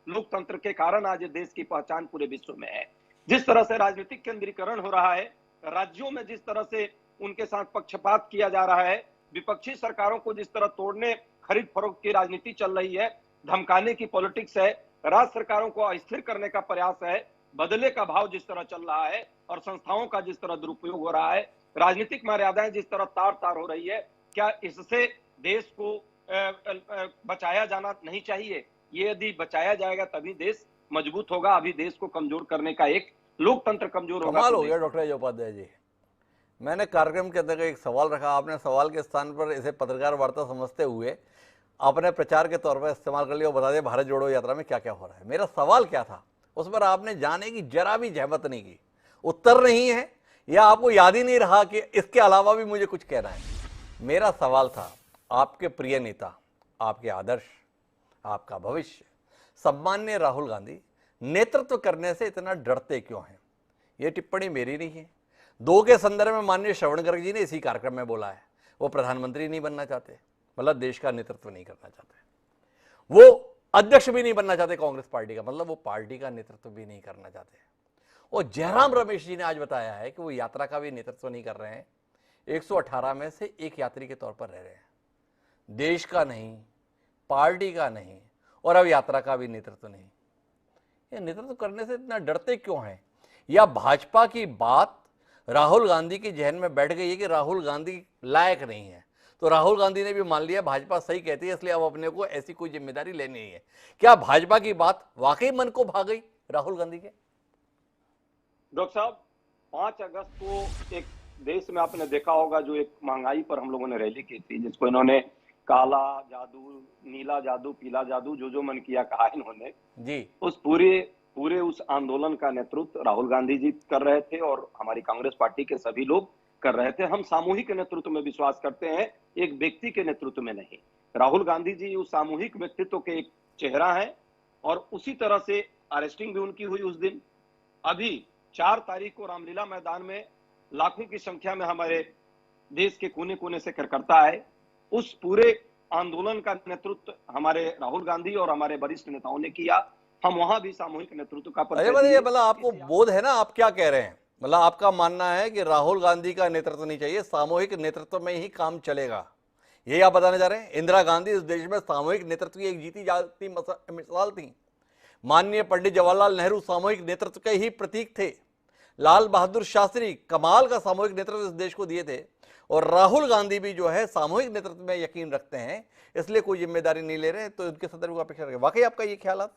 लोकतंत्र के कारण आज ये देश की पहचान पूरे विश्व में है। जिस तरह से राजनीतिक केंद्रीकरण हो रहा है, राज्यों में जिस तरह से उनके साथ पक्षपात किया जा रहा है, विपक्षी सरकारों को जिस तरह तोड़ने खरीद फरोख्त की राजनीति चल रही है, धमकाने की पॉलिटिक्स है, राज्य सरकारों को अस्थिर करने का प्रयास है, बदले का भाव जिस तरह चल रहा है और संस्थाओं का जिस तरह दुरुपयोग हो रहा है, राजनीतिक मर्यादाएं जिस तरह तार तार हो रही है, क्या इससे देश को बचाया जाना नहीं चाहिए? ये यदि बचाया जाएगा तभी देश मजबूत होगा। अभी देश को कमजोर करने का एक लोकतंत्र कमजोर होगा। कमाल हो गया डॉक्टर उपाध्याय जी। मैंने कार्यक्रम के अंदर एक सवाल रखा, आपने सवाल के स्थान पर इसे पत्रकार वार्ता समझते हुए अपने प्रचार के तौर पर इस्तेमाल कर लिया और बता दिया भारत जोड़ो यात्रा में क्या क्या हो रहा है। मेरा सवाल क्या था उस पर आपने जाने की जरा भी जहमत नहीं की। उत्तर नहीं है या आपको याद ही नहीं रहा कि इसके अलावा भी मुझे कुछ कहना है। मेरा सवाल था, आपके प्रिय नेता, आपके आदर्श, आपका भविष्य सम्मान्य राहुल गांधी नेतृत्व करने से इतना डरते क्यों हैं? यह टिप्पणी मेरी नहीं है। 2 के संदर्भ में माननीय श्रवण गर्ग जी ने इसी कार्यक्रम में बोला है। वो प्रधानमंत्री नहीं बनना चाहते, मतलब देश का नेतृत्व नहीं करना चाहते, वो अध्यक्ष भी नहीं बनना चाहते कांग्रेस पार्टी का, मतलब वो पार्टी का नेतृत्व भी नहीं करना चाहते। और जयराम रमेश जी ने आज बताया है कि वो यात्रा का भी नेतृत्व नहीं कर रहे हैं, 118 में से एक यात्री के तौर पर रह रहे हैं, देश का नहीं, पार्टी का नहीं और अब यात्रा का भी नेतृत्व नहीं। ये नेतृत्व करने से इतना डरते क्यों हैं? या भाजपा की बात राहुल गांधी की जहन में बैठ गई है कि राहुल गांधी लायक नहीं है, तो राहुल गांधी ने भी मान लिया भाजपा सही कहती है, इसलिए अब अपने को ऐसी कोई जिम्मेदारी लेनी नहीं है। क्या भाजपा की बात वाकई मन को भा गई राहुल गांधी के? डॉक्टर साहब, 5 अगस्त को एक देश में आपने देखा होगा जो एक महंगाई पर हम लोगों ने रैली की थी, जिसको इन्होंने काला जादू, नीला जादू, पीला जादू, जो मन किया कहा इन्होंने जी। उस पूरे उस आंदोलन का नेतृत्व राहुल गांधी जी कर रहे थे और हमारी कांग्रेस पार्टी के सभी लोग कर रहे थे। हम सामूहिक नेतृत्व में विश्वास करते हैं, एक व्यक्ति के नेतृत्व में नहीं। राहुल गांधी जी उस सामूहिक व्यक्तित्व के एक चेहरा है और उसी तरह से अरेस्टिंग भी उनकी हुई उस दिन। अभी 4 तारीख को रामलीला मैदान में लाखों की संख्या में हमारे देश के कोने कोने से कार्यकर्ता आए। उस पूरे आंदोलन का नेतृत्व हमारे राहुल गांधी और हमारे वरिष्ठ नेताओं ने किया। हम वहां भी सामूहिक नेतृत्व का मतलब आपको बोध है ना, आप क्या कह रहे हैं? मतलब आपका मानना है कि राहुल गांधी का नेतृत्व नहीं चाहिए, सामूहिक नेतृत्व में ही काम चलेगा, यही आप बताने जा रहे हैं? इंदिरा गांधी इस देश में सामूहिक नेतृत्व की एक जीती जाती मिसाल थी। माननीय पंडित जवाहरलाल नेहरू सामूहिक नेतृत्व के ही प्रतीक थे। लाल बहादुर शास्त्री कमाल का सामूहिक नेतृत्व इस देश को दिए थे और राहुल गांधी भी जो है सामूहिक नेतृत्व में यकीन रखते हैं, इसलिए कोई जिम्मेदारी नहीं ले रहे, तो उनके संदर्भ को अपेक्षा रखें। वाकई आपका ये ख्याल है?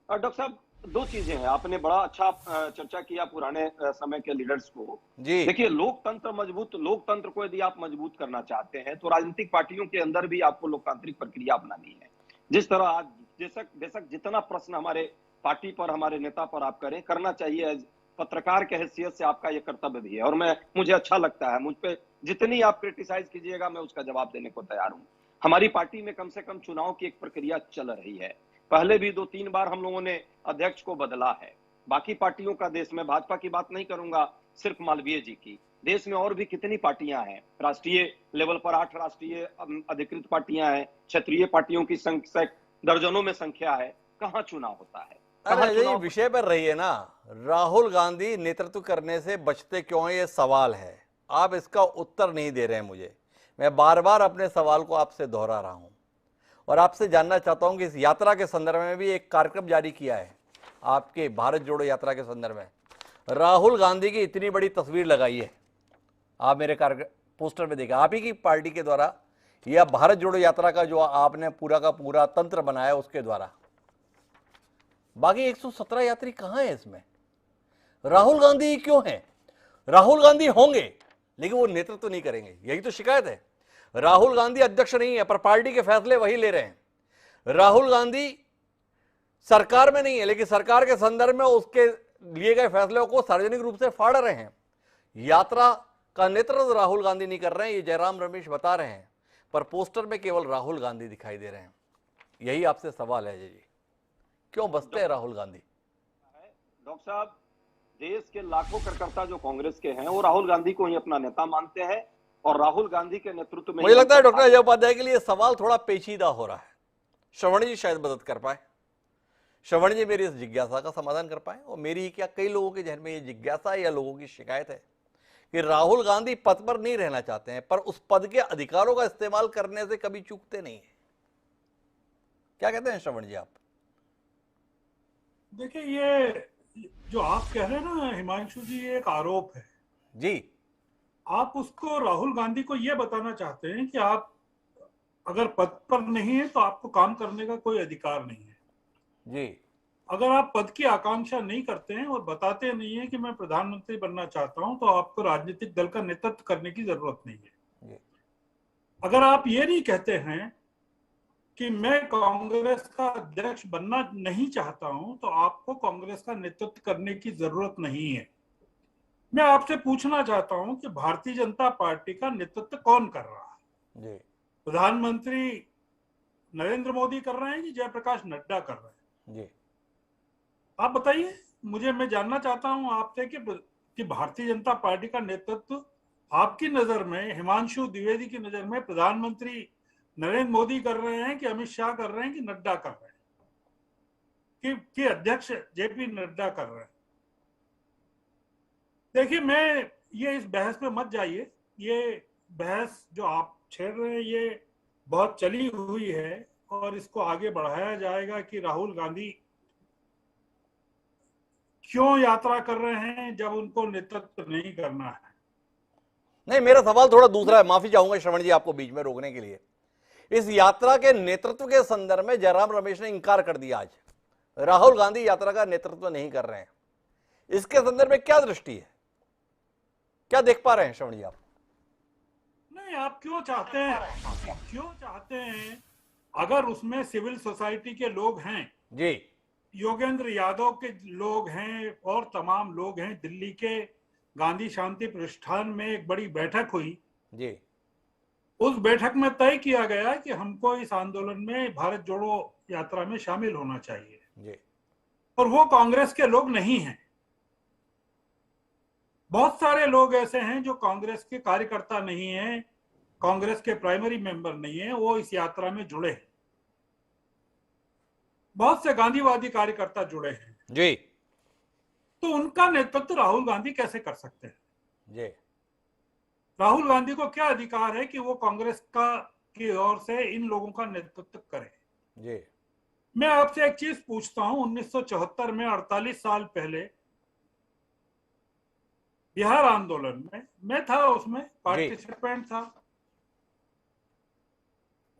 डॉक्टर साहब, 2 चीजें हैं। आपने बड़ा अच्छा चर्चा किया पुराने समय के लीडर्स को जी। देखिए, लोकतंत्र को यदि आप मजबूत करना चाहते हैं तो राजनीतिक पार्टियों के अंदर भी आपको लोकतांत्रिक प्रक्रिया अपनानी है। जिस तरह आज बेशक जितना प्रश्न हमारे पार्टी पर, हमारे नेता पर आप करना चाहिए, पत्रकार के हैसियत से आपका यह कर्तव्य भी है और मुझे अच्छा लगता है। मुझ पे जितनी आप क्रिटिसाइज कीजिएगा मैं उसका जवाब देने को तैयार हूं। हमारी पार्टी में कम से कम चुनाव की एक प्रक्रिया चल रही है। पहले भी 2-3 बार हम लोगों ने अध्यक्ष को बदला है। बाकी पार्टियों का देश में, भाजपा की बात नहीं करूंगा, सिर्फ मालवीय जी की, देश में और भी कितनी पार्टियां हैं। राष्ट्रीय लेवल पर 8 राष्ट्रीय अधिकृत पार्टियां हैं, क्षेत्रीय पार्टियों की संख्या दर्जनों में संख्या है। कहां चुनाव होता है? अरे ये विषय पर रही है ना, राहुल गांधी नेतृत्व करने से बचते क्यों है, ये सवाल है। आप इसका उत्तर नहीं दे रहे हैं मुझे। मैं बार बार अपने सवाल को आपसे दोहरा रहा हूं और आपसे जानना चाहता हूं कि इस यात्रा के संदर्भ में भी एक कार्यक्रम जारी किया है आपके भारत जोड़ो यात्रा के संदर्भ में। राहुल गांधी की इतनी बड़ी तस्वीर लगाई है, आप मेरे पोस्टर में देखा, आप ही की पार्टी के द्वारा, या भारत जोड़ो यात्रा का जो आपने पूरा का पूरा तंत्र बनाया उसके द्वारा। बाकी 117 यात्री कहां है इसमें? राहुल गांधी क्यों हैं? राहुल गांधी होंगे लेकिन वो नेतृत्व नहीं करेंगे, यही तो शिकायत है। राहुल गांधी अध्यक्ष नहीं है पर पार्टी के फैसले वही ले रहे हैं। राहुल गांधी सरकार में नहीं है लेकिन सरकार के संदर्भ में उसके लिए गए फैसलों को सार्वजनिक रूप से फाड़ रहे हैं। यात्रा का नेतृत्व राहुल गांधी नहीं कर रहे हैं, ये जयराम रमेश बता रहे हैं, पर पोस्टर में केवल राहुल गांधी दिखाई दे रहे हैं। यही आपसे सवाल है जी, क्यों बसते हैं राहुल गांधी? डॉक्टर साहब, देश के लाखों कार्यकर्ता जो कांग्रेस के हैं वो राहुल गांधी को ही अपना नेता मानते हैं और राहुल गांधी के नेतृत्व में मुझे लगता है डॉक्टर अजय उपाध्याय के लिए सवाल थोड़ा पेचीदा हो रहा है। श्रवण जी शायद मदद कर पाए, श्रवण जी मेरी इस जिज्ञासा का समाधान कर पाए। और मेरी क्या कई लोगों के जहन में ये जिज्ञासा है या लोगों की शिकायत है कि राहुल गांधी पद पर नहीं रहना चाहते हैं, पर उस पद के अधिकारों का इस्तेमाल करने से कभी चूकते नहीं है। क्या कहते हैं श्रवण जी आप? देखिए, ये जो आप कह रहे हैं ना हिमांशु जी, ये एक आरोप है जी। आप उसको राहुल गांधी को ये बताना चाहते हैं कि आप अगर पद पर नहीं है तो आपको काम करने का कोई अधिकार नहीं है जी। अगर आप पद की आकांक्षा नहीं करते हैं और बताते नहीं है कि मैं प्रधानमंत्री बनना चाहता हूं, तो आपको राजनीतिक दल का नेतृत्व करने की जरूरत नहीं है जी। अगर आप ये नहीं कहते हैं कि मैं कांग्रेस का अध्यक्ष बनना नहीं चाहता हूं, तो आपको कांग्रेस का नेतृत्व करने की जरूरत नहीं है। मैं आपसे पूछना चाहता हूं कि भारतीय जनता पार्टी का नेतृत्व कौन कर रहा है? जी। प्रधानमंत्री नरेंद्र मोदी कर रहे हैं कि जयप्रकाश नड्डा कर रहे हैं? जी। आप बताइए मुझे, मैं जानना चाहता हूं आपसे कि भारतीय जनता पार्टी का नेतृत्व आपकी नजर में, हिमांशु द्विवेदी की नजर में, प्रधानमंत्री नरेंद्र मोदी कर रहे हैं कि अमित शाह कर रहे हैं कि नड्डा कर रहे हैं कि अध्यक्ष जेपी नड्डा कर रहे हैं? देखिए, मैं ये इस बहस में मत जाइए। ये बहस जो आप छेड़ रहे हैं ये बहुत चली हुई है और इसको आगे बढ़ाया जाएगा कि राहुल गांधी क्यों यात्रा कर रहे हैं जब उनको नेतृत्व नहीं करना है। नहीं, मेरा सवाल थोड़ा दूसरा है। माफी चाहूंगा श्रवण जी आपको बीच में रोकने के लिए। इस यात्रा के नेतृत्व के संदर्भ में जयराम रमेश ने इंकार कर दिया। आज राहुल गांधी यात्रा का नेतृत्व नहीं कर रहे हैं, इसके संदर्भ में क्या दृष्टि है, क्या देख पा रहे हैं श्रवण जी आप? नहीं, आप क्यों चाहते हैं अगर उसमें सिविल सोसाइटी के लोग हैं जी, योगेंद्र यादव के लोग हैं और तमाम लोग हैं, दिल्ली के गांधी शांति प्रतिष्ठान में एक बड़ी बैठक हुई जी। उस बैठक में तय किया गया कि हमको इस आंदोलन में भारत जोड़ो यात्रा में शामिल होना चाहिए जी। और वो कांग्रेस के लोग नहीं हैं। बहुत सारे लोग ऐसे हैं जो कांग्रेस के कार्यकर्ता नहीं हैं, कांग्रेस के प्राइमरी मेंबर नहीं हैं, वो इस यात्रा में जुड़े हैं। बहुत से गांधीवादी कार्यकर्ता जुड़े हैं जी। तो उनका नेतृत्व राहुल गांधी कैसे कर सकते हैं? जी। राहुल गांधी को क्या अधिकार है कि वो कांग्रेस की ओर से इन लोगों का नेतृत्व करे? जी। मैं आपसे एक चीज पूछता हूं, 1974 में 48 साल पहले बिहार आंदोलन में मैं था, उसमें पार्टिसिपेंट था।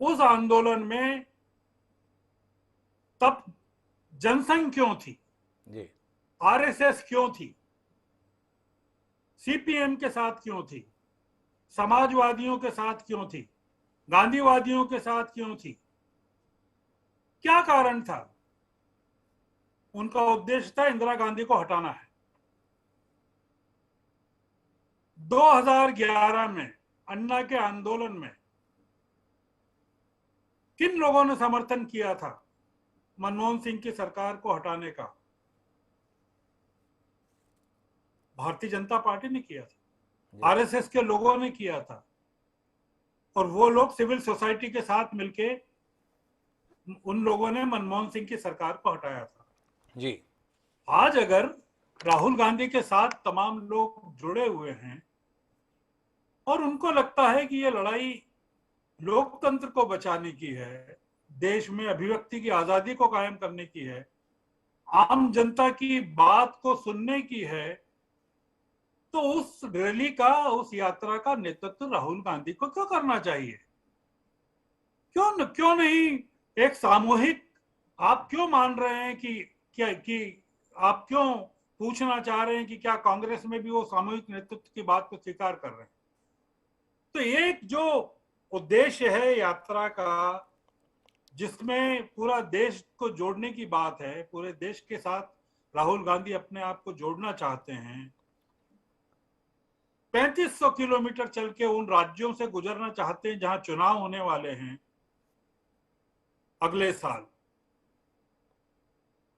उस आंदोलन में तब जनसंघ क्यों थी? जी। आरएसएस क्यों थी? सीपीएम के साथ क्यों थी? समाजवादियों के साथ क्यों थी? गांधीवादियों के साथ क्यों थी? क्या कारण था? उनका उद्देश्य था इंदिरा गांधी को हटाना है। 2011 में अन्ना के आंदोलन में किन लोगों ने समर्थन किया था मनमोहन सिंह की सरकार को हटाने का? भारतीय जनता पार्टी ने किया था, आरएसएस के लोगों ने किया था और वो लोग सिविल सोसाइटी के साथ मिलके उन लोगों ने मनमोहन सिंह की सरकार को हटाया था जी। आज अगर राहुल गांधी के साथ तमाम लोग जुड़े हुए हैं और उनको लगता है कि ये लड़ाई लोकतंत्र को बचाने की है, देश में अभिव्यक्ति की आजादी को कायम करने की है, आम जनता की बात को सुनने की है, तो उस रैली का, उस यात्रा का नेतृत्व राहुल गांधी को क्यों करना चाहिए? क्यों नहीं एक सामूहिक? आप क्यों मान रहे हैं कि आप क्यों पूछना चाह रहे हैं कि क्या कांग्रेस में भी वो सामूहिक नेतृत्व की बात को स्वीकार कर रहे हैं? तो एक जो उद्देश्य है यात्रा का, जिसमें पूरा देश को जोड़ने की बात है, पूरे देश के साथ राहुल गांधी अपने आप को जोड़ना चाहते हैं, 3500 किलोमीटर चल के उन राज्यों से गुजरना चाहते हैं जहां चुनाव होने वाले हैं अगले साल,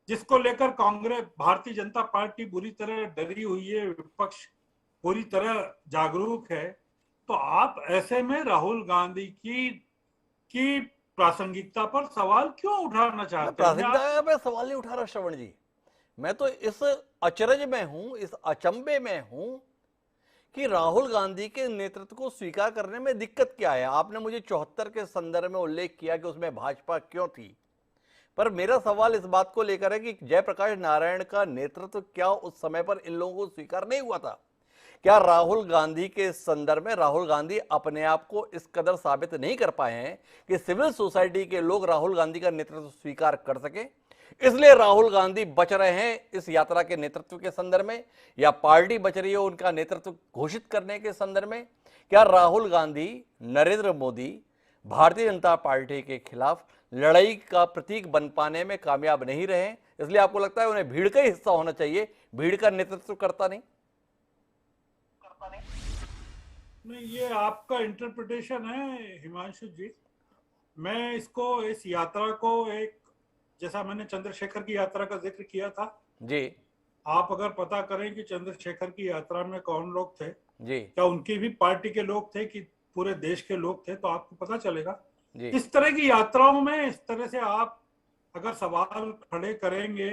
जिसको लेकर कांग्रेस, भारतीय जनता पार्टी बुरी तरह डरी हुई है, विपक्ष पूरी तरह जागरूक है। तो आप ऐसे में राहुल गांधी की प्रासंगिकता पर सवाल क्यों उठाना चाहते हैं? प्रासंगिकता पे सवाल नहीं उठा रहा श्रवण जी, मैं तो इस अचरज में हूं, इस अचंभे में हूं कि राहुल गांधी के नेतृत्व को स्वीकार करने में दिक्कत क्या है। आपने मुझे 74 के संदर्भ में उल्लेख किया कि उसमें भाजपा क्यों थी, पर मेरा सवाल इस बात को लेकर है कि जयप्रकाश नारायण का नेतृत्व क्या उस समय पर इन लोगों को स्वीकार नहीं हुआ था? क्या राहुल गांधी के संदर्भ में राहुल गांधी अपने आप को इस कदर साबित नहीं कर पाए हैं कि सिविल सोसाइटी के लोग राहुल गांधी का नेतृत्व स्वीकार कर सके, इसलिए राहुल गांधी बच रहे हैं इस यात्रा के नेतृत्व के संदर्भ में, या पार्टी बच रही है उनका नेतृत्व घोषित करने के संदर्भ में? क्या राहुल गांधी नरेंद्र मोदी भारतीय जनता पार्टी के खिलाफ लड़ाई का प्रतीक बन पाने में कामयाब नहीं रहे, इसलिए आपको लगता है उन्हें भीड़ का ही हिस्सा होना चाहिए, भीड़ का नेतृत्व करता नहीं? नहीं, ये आपका इंटरप्रिटेशन है हिमांशु जी। मैं इसको, इस यात्रा को एक, जैसा मैंने चंद्रशेखर की यात्रा का जिक्र किया था जी, आप अगर पता करें कि चंद्रशेखर की यात्रा में कौन लोग थे जी, क्या उनकी भी पार्टी के लोग थे कि पूरे देश के लोग थे, तो आपको पता चलेगा। जी। इस तरह की यात्राओं में इस तरह से आप अगर सवाल खड़े करेंगे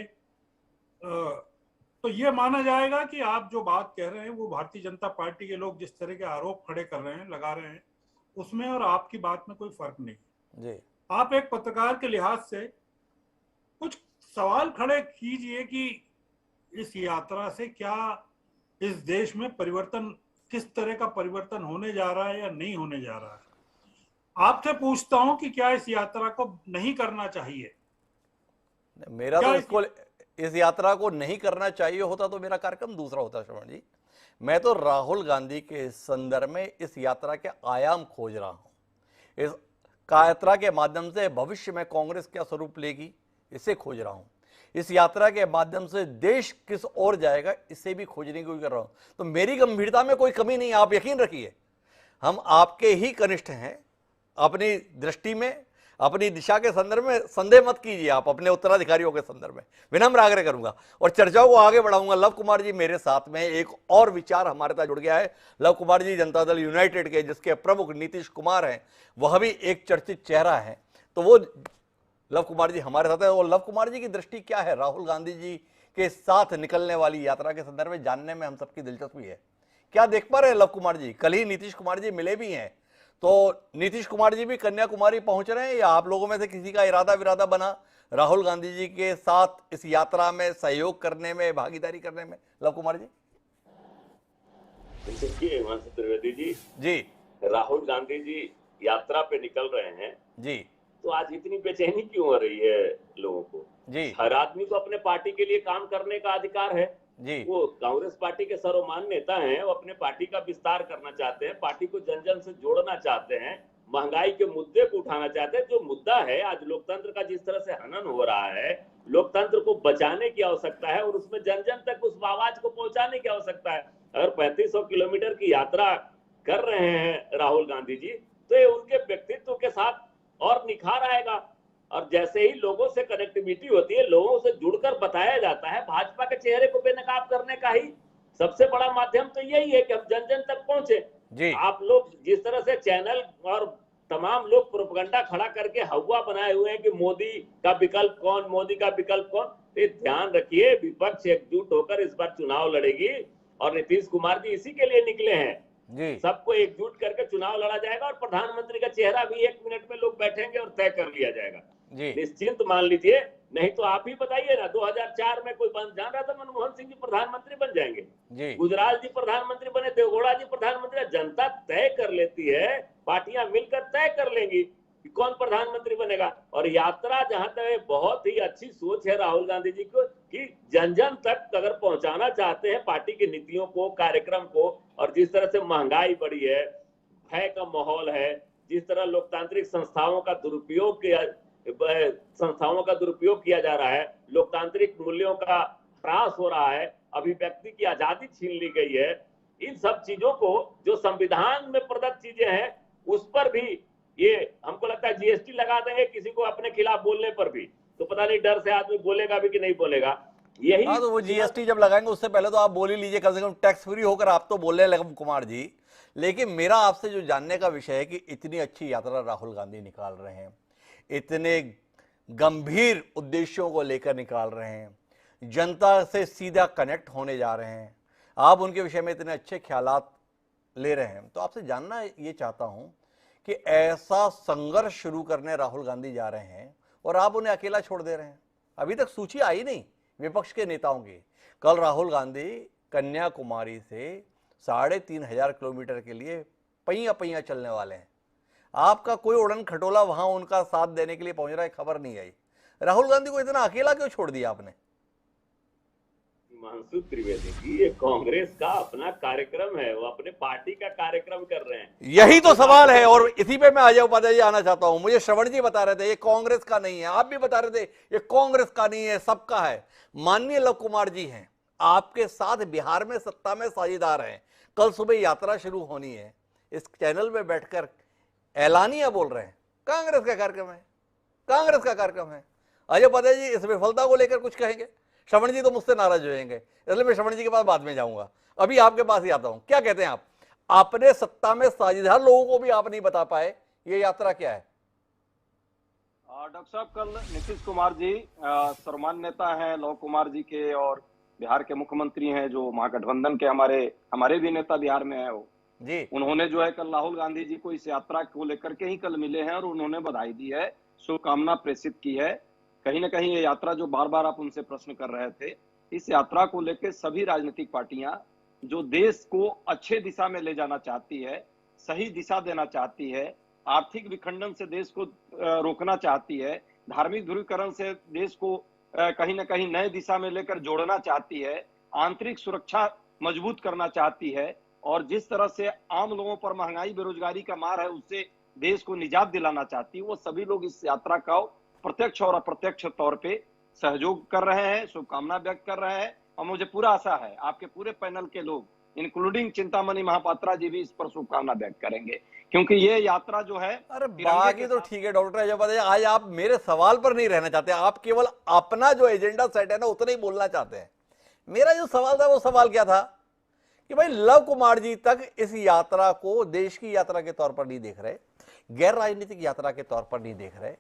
तो ये माना जाएगा कि आप जो बात कह रहे हैं वो भारतीय जनता पार्टी के लोग जिस तरह के आरोप खड़े कर रहे हैं, लगा रहे हैं, उसमें और आपकी बात में कोई फर्क नहीं जी। आप एक पत्रकार के लिहाज से कुछ सवाल खड़े कीजिए कि इस यात्रा से क्या इस देश में परिवर्तन, किस तरह का परिवर्तन होने जा रहा है या नहीं होने जा रहा है। आपसे पूछता हूं कि क्या इस यात्रा को नहीं करना चाहिए? मेरा तो इसको, इस यात्रा को नहीं करना चाहिए होता तो मेरा कार्यक्रम दूसरा होता श्रवण जी। मैं तो राहुल गांधी के संदर्भ में इस यात्रा के आयाम खोज रहा हूं। इस यात्रा के माध्यम से भविष्य में कांग्रेस क्या स्वरूप लेगी इसे खोज रहा हूं। इस यात्रा के माध्यम से देश किस ओर जाएगा इसे भी खोजने की कोशिश कर रहा हूं। तो मेरी गंभीरता में कोई कमी नहीं, आप यकीन रखिए। हम आपके ही कनिष्ठ हैं, अपनी दृष्टि में, अपनी दिशा के संदर्भ में संदेह मत कीजिए। आप अपने उत्तराधिकारियों के संदर्भ में विनम्र आग्रह करूंगा और चर्चाओं को आगे बढ़ाऊंगा। लव कुमार जी मेरे साथ में, एक और विचार हमारे साथ जुड़ गया है। लव कुमार जी जनता दल यूनाइटेड के, जिसके प्रमुख नीतीश कुमार हैं, वह भी एक चर्चित चेहरा है। तो वो लव कुमार जी हमारे साथ है। और लव कुमार जी की दृष्टि क्या है राहुल गांधी जी के साथ निकलने वाली यात्रा के संदर्भ में, जानने में हम सबकी दिलचस्पी है। क्या देख पा रहे हैं लव कुमार जी? कल ही नीतीश कुमार जी मिले भी हैं, तो नीतीश कुमार जी भी कन्याकुमारी पहुंच रहे हैं, या आप लोगों में से किसी का इरादा विरादा बना राहुल गांधी जी के साथ इस यात्रा में सहयोग करने में, भागीदारी करने में? लव कुमार जी। हिमांशु त्रिवेदी जी, राहुल गांधी जी यात्रा पे निकल रहे हैं जी, तो आज इतनी बेचैनी क्यों हो रही है लोगों को? जी, हर आदमी को अपने पार्टी के लिए काम करने का अधिकार है। जी, वो कांग्रेस पार्टी के सर्वमान्य नेता हैं, वो अपने पार्टी का विस्तार करना चाहते हैं, पार्टी को जन जन से जोड़ना चाहते हैं, महंगाई के मुद्दे को उठाना चाहते हैं। जो मुद्दा है आज लोकतंत्र का, जिस तरह से हनन हो रहा है, लोकतंत्र को बचाने की आवश्यकता है और उसमें जन जन तक उस आवाज को पहुंचाने की आवश्यकता है। अगर 3500 किलोमीटर की यात्रा कर रहे हैं राहुल गांधी जी, तो ये उनके व्यक्तित्व के साथ और निखार आएगा। और जैसे ही लोगों से कनेक्टिविटी होती है, लोगों से जुड़कर बताया जाता है, भाजपा के चेहरे को बेनकाब करने का ही सबसे बड़ा माध्यम तो यही है कि हम जन जन तक पहुंचे। आप लोग जिस तरह से चैनल और तमाम लोग प्रोपेगेंडा खड़ा करके हवा बनाए हुए हैं कि मोदी का विकल्प कौन, मोदी का विकल्प कौन, तो ध्यान रखिए विपक्ष एकजुट होकर इस बार चुनाव लड़ेगी और नीतीश कुमार जी इसी के लिए निकले हैं। सबको एकजुट करके चुनाव लड़ा जाएगा और प्रधानमंत्री का चेहरा भी 1 मिनट में लोग बैठेंगे और तय कर लिया जाएगा। निश्चिंत मान लीजिए, नहीं तो आप ही बताइए ना, 2004 में कोई जान रहा था मनमोहन सिंह जी प्रधानमंत्री बन जाएंगे, गुजराल जी प्रधानमंत्री बने, देवगौड़ा जी प्रधानमंत्री, जनता तय कर लेती है, पार्टियां मिलकर तय कर लेंगी कि कौन प्रधानमंत्री बनेगा। और यात्रा जहां तक बहुत ही अच्छी सोच है राहुल गांधी जी को कि जन जन तक अगर पहुंचाना चाहते हैं पार्टी की नीतियों को, कार्यक्रम को, और जिस तरह से महंगाई बढ़ी है, भय का माहौल है, जिस तरह लोकतांत्रिक संस्थाओं का दुरुपयोग किया जा रहा है, लोकतांत्रिक मूल्यों का ह्रास हो रहा है, अभिव्यक्ति की आजादी छीन ली गई है, इन सब चीजों को जो संविधान में प्रदत्त चीजें हैं उस पर भी ये हमको लगता है जीएसटी लगा देंगे किसी को अपने खिलाफ बोलने पर भी, तो पता नहीं डर से आदमी बोलेगा भी कि नहीं बोलेगा। यही तो वो जीएसटी जब लगाएंगे उससे पहले तो आप बोल ही लीजिए, कम से कम टैक्स फ्री होकर आप तो बोल रहे हैं लव कुमार जी, लेकिन मेरा आपसे जो जानने का विषय है कि इतनी अच्छी यात्रा राहुल गांधी निकाल रहे हैं, इतने गंभीर उद्देश्यों को लेकर निकाल रहे हैं, जनता से सीधा कनेक्ट होने जा रहे हैं, आप उनके विषय में इतने अच्छे ख्यालात ले रहे हैं, तो आपसे जानना ये चाहता हूं कि ऐसा संघर्ष शुरू करने राहुल गांधी जा रहे हैं और आप उन्हें अकेला छोड़ दे रहे हैं। अभी तक सूची आई नहीं विपक्ष के नेताओं की। कल राहुल गांधी कन्याकुमारी से 3,500 किलोमीटर के लिए पहिया पहिया चलने वाले हैं। आपका कोई उड़न खटोला वहां उनका साथ देने के लिए पहुंच रहा है, खबर नहीं आई। राहुल गांधी को इतना अकेला क्यों छोड़ दिया आपने? हिमांशु त्रिवेदी जी, ये कांग्रेस का अपना कार्यक्रम है, वो अपने पार्टी का कार्यक्रम कर रहे हैं, यही तो सवाल है। और इसी पे मैं अजय उपाध्याय जी आना चाहता हूं। मुझे श्रवण जी बता रहे थे ये कांग्रेस का नहीं है, आप भी बता रहे थे ये कांग्रेस का नहीं है, सबका है। माननीय लव कुमार जी हैं आपके साथ, बिहार में सत्ता में साझेदार हैं। कल सुबह यात्रा शुरू होनी है, इस चैनल में बैठकर ऐलानिया बोल रहे हैं कांग्रेस का कार्यक्रम है, कांग्रेस का कार्यक्रम है। अजय उपाध्याय जी इस विफलता को लेकर कुछ कहेंगे? श्रवण जी तो मुझसे नाराज हो जाएंगे, इसलिए मैं श्रवण जी के पास बाद में जाऊंगा, अभी आपके पास ही आता हूं। क्या कहते हैं आप? अपने सत्ता में साझेदार लोगों को भी आप नहीं बता पाए ये यात्रा क्या है? डॉक्टर साहब, कल नीतीश कुमार जी सर्वमान्य नेता हैं लव कुमार जी के, और बिहार के मुख्यमंत्री हैं जो महागठबंधन के हमारे भी नेता बिहार में है वो जी। उन्होंने जो है कल राहुल गांधी जी को इस यात्रा को लेकर के ही कल मिले हैं और उन्होंने बधाई दी है, शुभकामना प्रेषित की है। कहीं ना कहीं ये यात्रा जो बार बार आप उनसे प्रश्न कर रहे थे, इस यात्रा को लेकर सभी राजनीतिक पार्टियां जो देश को अच्छे दिशा में ले जाना चाहती है, सही दिशा देना चाहती है, आर्थिक विखंडन से देश को रोकना चाहती है, धार्मिक ध्रुवीकरण से देश को कहीं ना कहीं नए दिशा में लेकर जोड़ना चाहती है, आंतरिक सुरक्षा मजबूत करना चाहती है, और जिस तरह से आम लोगों पर महंगाई बेरोजगारी का मार है उससे देश को निजात दिलाना चाहती है, वो सभी लोग इस यात्रा का प्रत्यक्ष और अप्रत्यक्ष तौर पे सहयोग कर रहे हैं, शुभकामना व्यक्त कर रहे हैं। और मुझे पूरा आशा है आपके पूरे पैनल के लोग इंक्लूडिंग चिंतामणि महापात्रा जी भी इस पर शुभकामना व्यक्त करेंगे, क्योंकि ये यात्रा जो है। अरे बाकी तो ठीक है डॉक्टर अजय, आज आप मेरे सवाल पर नहीं रहना चाहते, आप केवल अपना जो एजेंडा सेट है ना उतना ही बोलना चाहते हैं। मेरा जो सवाल था वो सवाल क्या था कि भाई लव कुमार जी तक इस यात्रा को देश की यात्रा के तौर पर नहीं देख रहे, गैर राजनीतिक यात्रा के तौर पर नहीं देख रहे,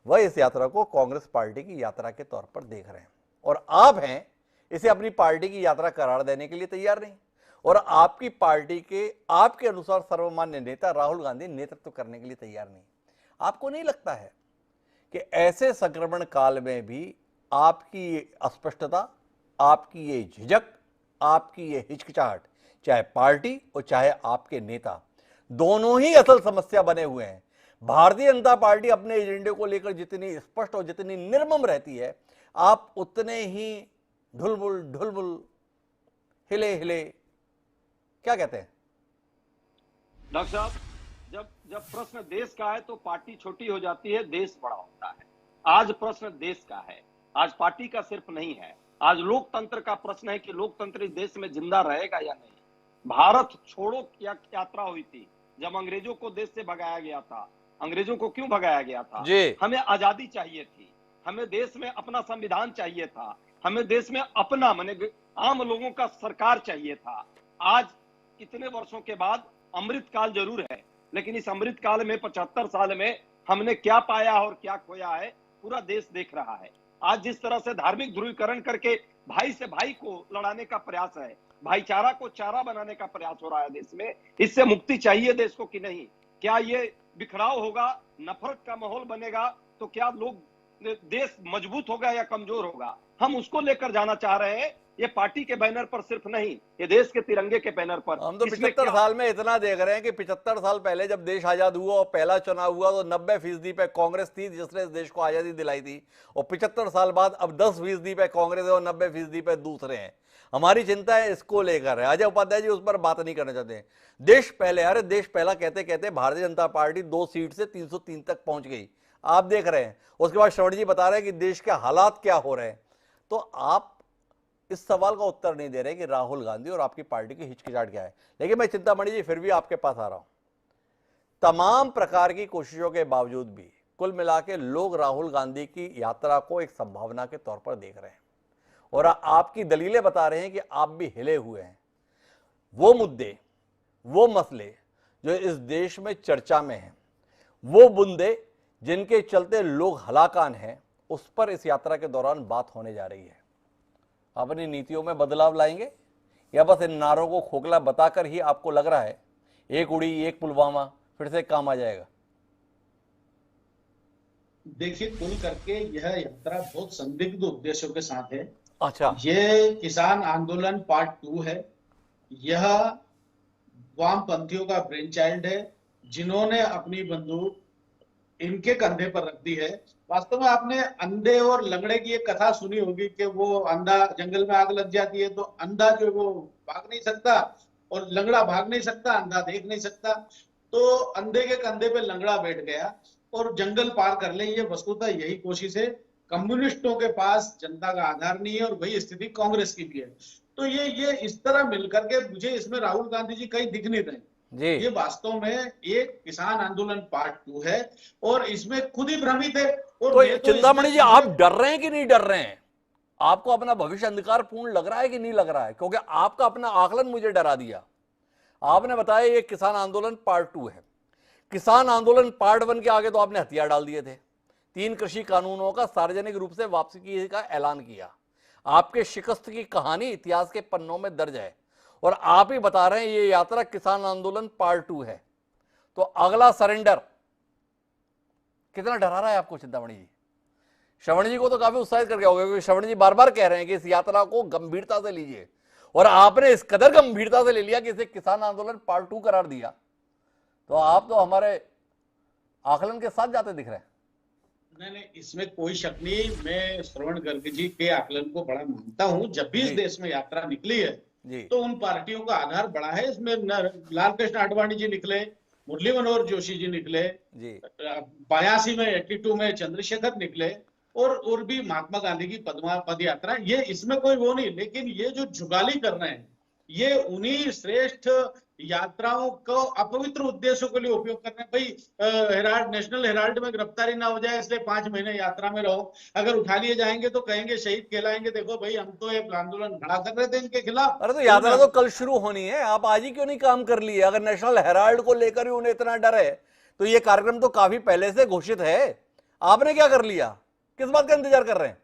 वह इस यात्रा को कांग्रेस पार्टी की यात्रा के तौर पर देख रहे हैं, और आप हैं इसे अपनी पार्टी की यात्रा करार देने के लिए तैयार नहीं, और आपकी पार्टी के आपके अनुसार सर्वमान्य नेता राहुल गांधी नेतृत्व करने के लिए तैयार नहीं। आपको नहीं लगता है कि ऐसे संक्रमण काल में भी आपकी ये अस्पष्टता, आपकी ये झिझक, आपकी ये हिचकिचाहट, चाहे पार्टी और चाहे आपके नेता, दोनों ही असल समस्या बने हुए हैं? भारतीय जनता पार्टी अपने एजेंडे को लेकर जितनी स्पष्ट और जितनी निर्मम रहती है, आप उतने ही ढुलमुल ढुलमुल, हिले हिले, क्या कहते हैं डॉक्टर साहब? जब प्रश्न देश का है तो पार्टी छोटी हो जाती है, देश बड़ा होता है। आज प्रश्न देश का है, आज पार्टी का सिर्फ नहीं है, आज लोकतंत्र का प्रश्न है कि लोकतंत्र इस देश में जिंदा रहेगा या नहीं। भारत छोड़ो यात्रा हुई थी जब अंग्रेजों को देश से भगाया गया था। अंग्रेजों को क्यों भगाया गया था? हमें आजादी चाहिए थी, हमें देश में अपना संविधान चाहिए था, हमें देश में अपना माने आम लोगों का सरकार चाहिए था। आज इतने वर्षों के बाद अमृत काल जरूर है, लेकिन इस अमृत काल में 75 साल में हमने क्या पाया और क्या खोया है पूरा देश देख रहा है। आज जिस तरह से धार्मिक ध्रुवीकरण करके भाई से भाई को लड़ाने का प्रयास है, भाईचारा को चारा बनाने का प्रयास हो रहा है देश में, इससे मुक्ति चाहिए देश को कि नहीं? क्या ये बिखराव होगा, नफरत का माहौल बनेगा तो क्या लोग देश मजबूत होगा या कमजोर होगा? हम उसको लेकर जाना चाह रहे हैं, ये पार्टी के बैनर पर सिर्फ नहीं, ये देश के तिरंगे के बैनर पर। हम तो 75 साल में इतना देख रहे हैं कि 75 साल पहले जब देश आजाद हुआ और पहला चुनाव हुआ तो 90% पे कांग्रेस थी जिसने इस देश को आजादी दिलाई थी, और 75 साल बाद अब 10% पे कांग्रेस है और 90% पे दूसरे हैं। हमारी चिंता है इसको लेकर है। अजय उपाध्याय जी उस पर बात नहीं करना चाहते हैं। देश पहले, अरे देश पहला कहते कहते भारतीय जनता पार्टी 2 सीट से 303 तक पहुंच गई, आप देख रहे हैं। उसके बाद श्रवण जी बता रहे हैं कि देश के हालात क्या हो रहे हैं। तो आप इस सवाल का उत्तर नहीं दे रहे कि राहुल गांधी और आपकी पार्टी की हिचकिचाहट क्या है। लेकिन मैं चिंतामणि जी फिर भी आपके पास आ रहा हूं। तमाम प्रकार की कोशिशों के बावजूद भी कुल मिला के लोग राहुल गांधी की यात्रा को एक संभावना के तौर पर देख रहे हैं, और आपकी दलीलें बता रहे हैं कि आप भी हिले हुए हैं। वो मुद्दे, वो मसले जो इस देश में चर्चा में हैं, वो बूंदे जिनके चलते लोग हलाकान हैं, उस पर इस यात्रा के दौरान बात होने जा रही है। अपनी नीतियों में बदलाव लाएंगे या बस इन नारों को खोखला बताकर ही आपको लग रहा है एक उड़ी एक पुलवामा फिर से काम आ जाएगा? देखिए, कुल करके यह यात्रा बहुत संदिग्ध उद्देश्यों के साथ है। अच्छा, ये किसान आंदोलन पार्ट 2 है। यह वामपंथियों का ब्रेन चाइल्ड है, जिन्होंने अपनी बंदूक इनके कंधे पर रख दी है। वास्तव में आपने अंधे और लंगड़े की एक कथा सुनी होगी कि वो अंधा, जंगल में आग लग जाती है तो अंधा जो वो भाग नहीं सकता और लंगड़ा भाग नहीं सकता, अंधा देख नहीं सकता, तो अंधे के कंधे पे लंगड़ा बैठ गया और जंगल पार कर ले। ये वस्तुतः यही कोशिश है। कम्युनिस्टों के पास जनता का आधार नहीं है और वही स्थिति कांग्रेस की भी है। तो ये इस तरह मिलकर के मुझे इसमें राहुल गांधी जी कहीं दिख नहीं रहे। ये वास्तव में एक किसान आंदोलन पार्ट 2 है और इसमें खुद ही भ्रमित है। और तो चिंतामणि जी, आप डर रहे हैं कि नहीं डर रहे हैं? आपको अपना भविष्य अंधकार पूर्ण लग रहा है कि नहीं लग रहा है? क्योंकि आपका अपना आकलन मुझे डरा दिया। आपने बताया ये किसान आंदोलन पार्ट 2 है। किसान आंदोलन पार्ट 1 के आगे तो आपने हथियार डाल दिए थे। 3 कृषि कानूनों का सार्वजनिक रूप से वापसी का ऐलान किया। आपके शिकस्त की कहानी इतिहास के पन्नों में दर्ज है और आप ही बता रहे हैं ये यात्रा किसान आंदोलन पार्ट 2 है। तो अगला सरेंडर कितना डरा रहा है आपको चिंतामणि जी? श्रवण जी को तो काफी उत्साहित करके होगा, क्योंकि श्रवण जी बार बार कह रहे हैं कि इस यात्रा को गंभीरता से लीजिए, और आपने इस कदर गंभीरता से ले लिया कि इसे किसान आंदोलन पार्ट 2 करार दिया। तो आप तो हमारे आकलन के साथ जाते दिख रहे हैं। नहीं, इसमें कोई शक नहीं। मैं श्रवण गर्ग जी के आकलन को बड़ा मानता हूं। जब भी इस देश में यात्रा निकली है तो उन पार्टियों का आधार बड़ा है। इसमें लाल कृष्ण आडवाणी जी निकले, मुरली मनोहर जोशी जी निकले, 82 में 82 में चंद्रशेखर निकले, और भी महात्मा गांधी की पद यात्रा। ये इसमें कोई वो नहीं। लेकिन ये जो जुगाली कर रहे हैं, ये उन्हीं श्रेष्ठ यात्राओं को अपवित्र उद्देश्यों के लिए उपयोग कर रहे हैं। भाई नेशनल हेराल्ड में गिरफ्तारी ना हो जाए इसलिए 5 महीने यात्रा में रहो, अगर उठा लिए जाएंगे तो कहेंगे शहीद कहलाएंगे। देखो भाई, हम तो एक आंदोलन खड़ा कर रहे थे इनके खिलाफ। अरे तो यात्रा तो कल शुरू होनी है, आप आज ही क्यों नहीं काम कर लिए? अगर नेशनल हेराल्ड को लेकर ही उन्हें इतना डर है तो ये कार्यक्रम तो काफी पहले से घोषित है। आपने क्या कर लिया? किस बात का इंतजार कर रहे हैं?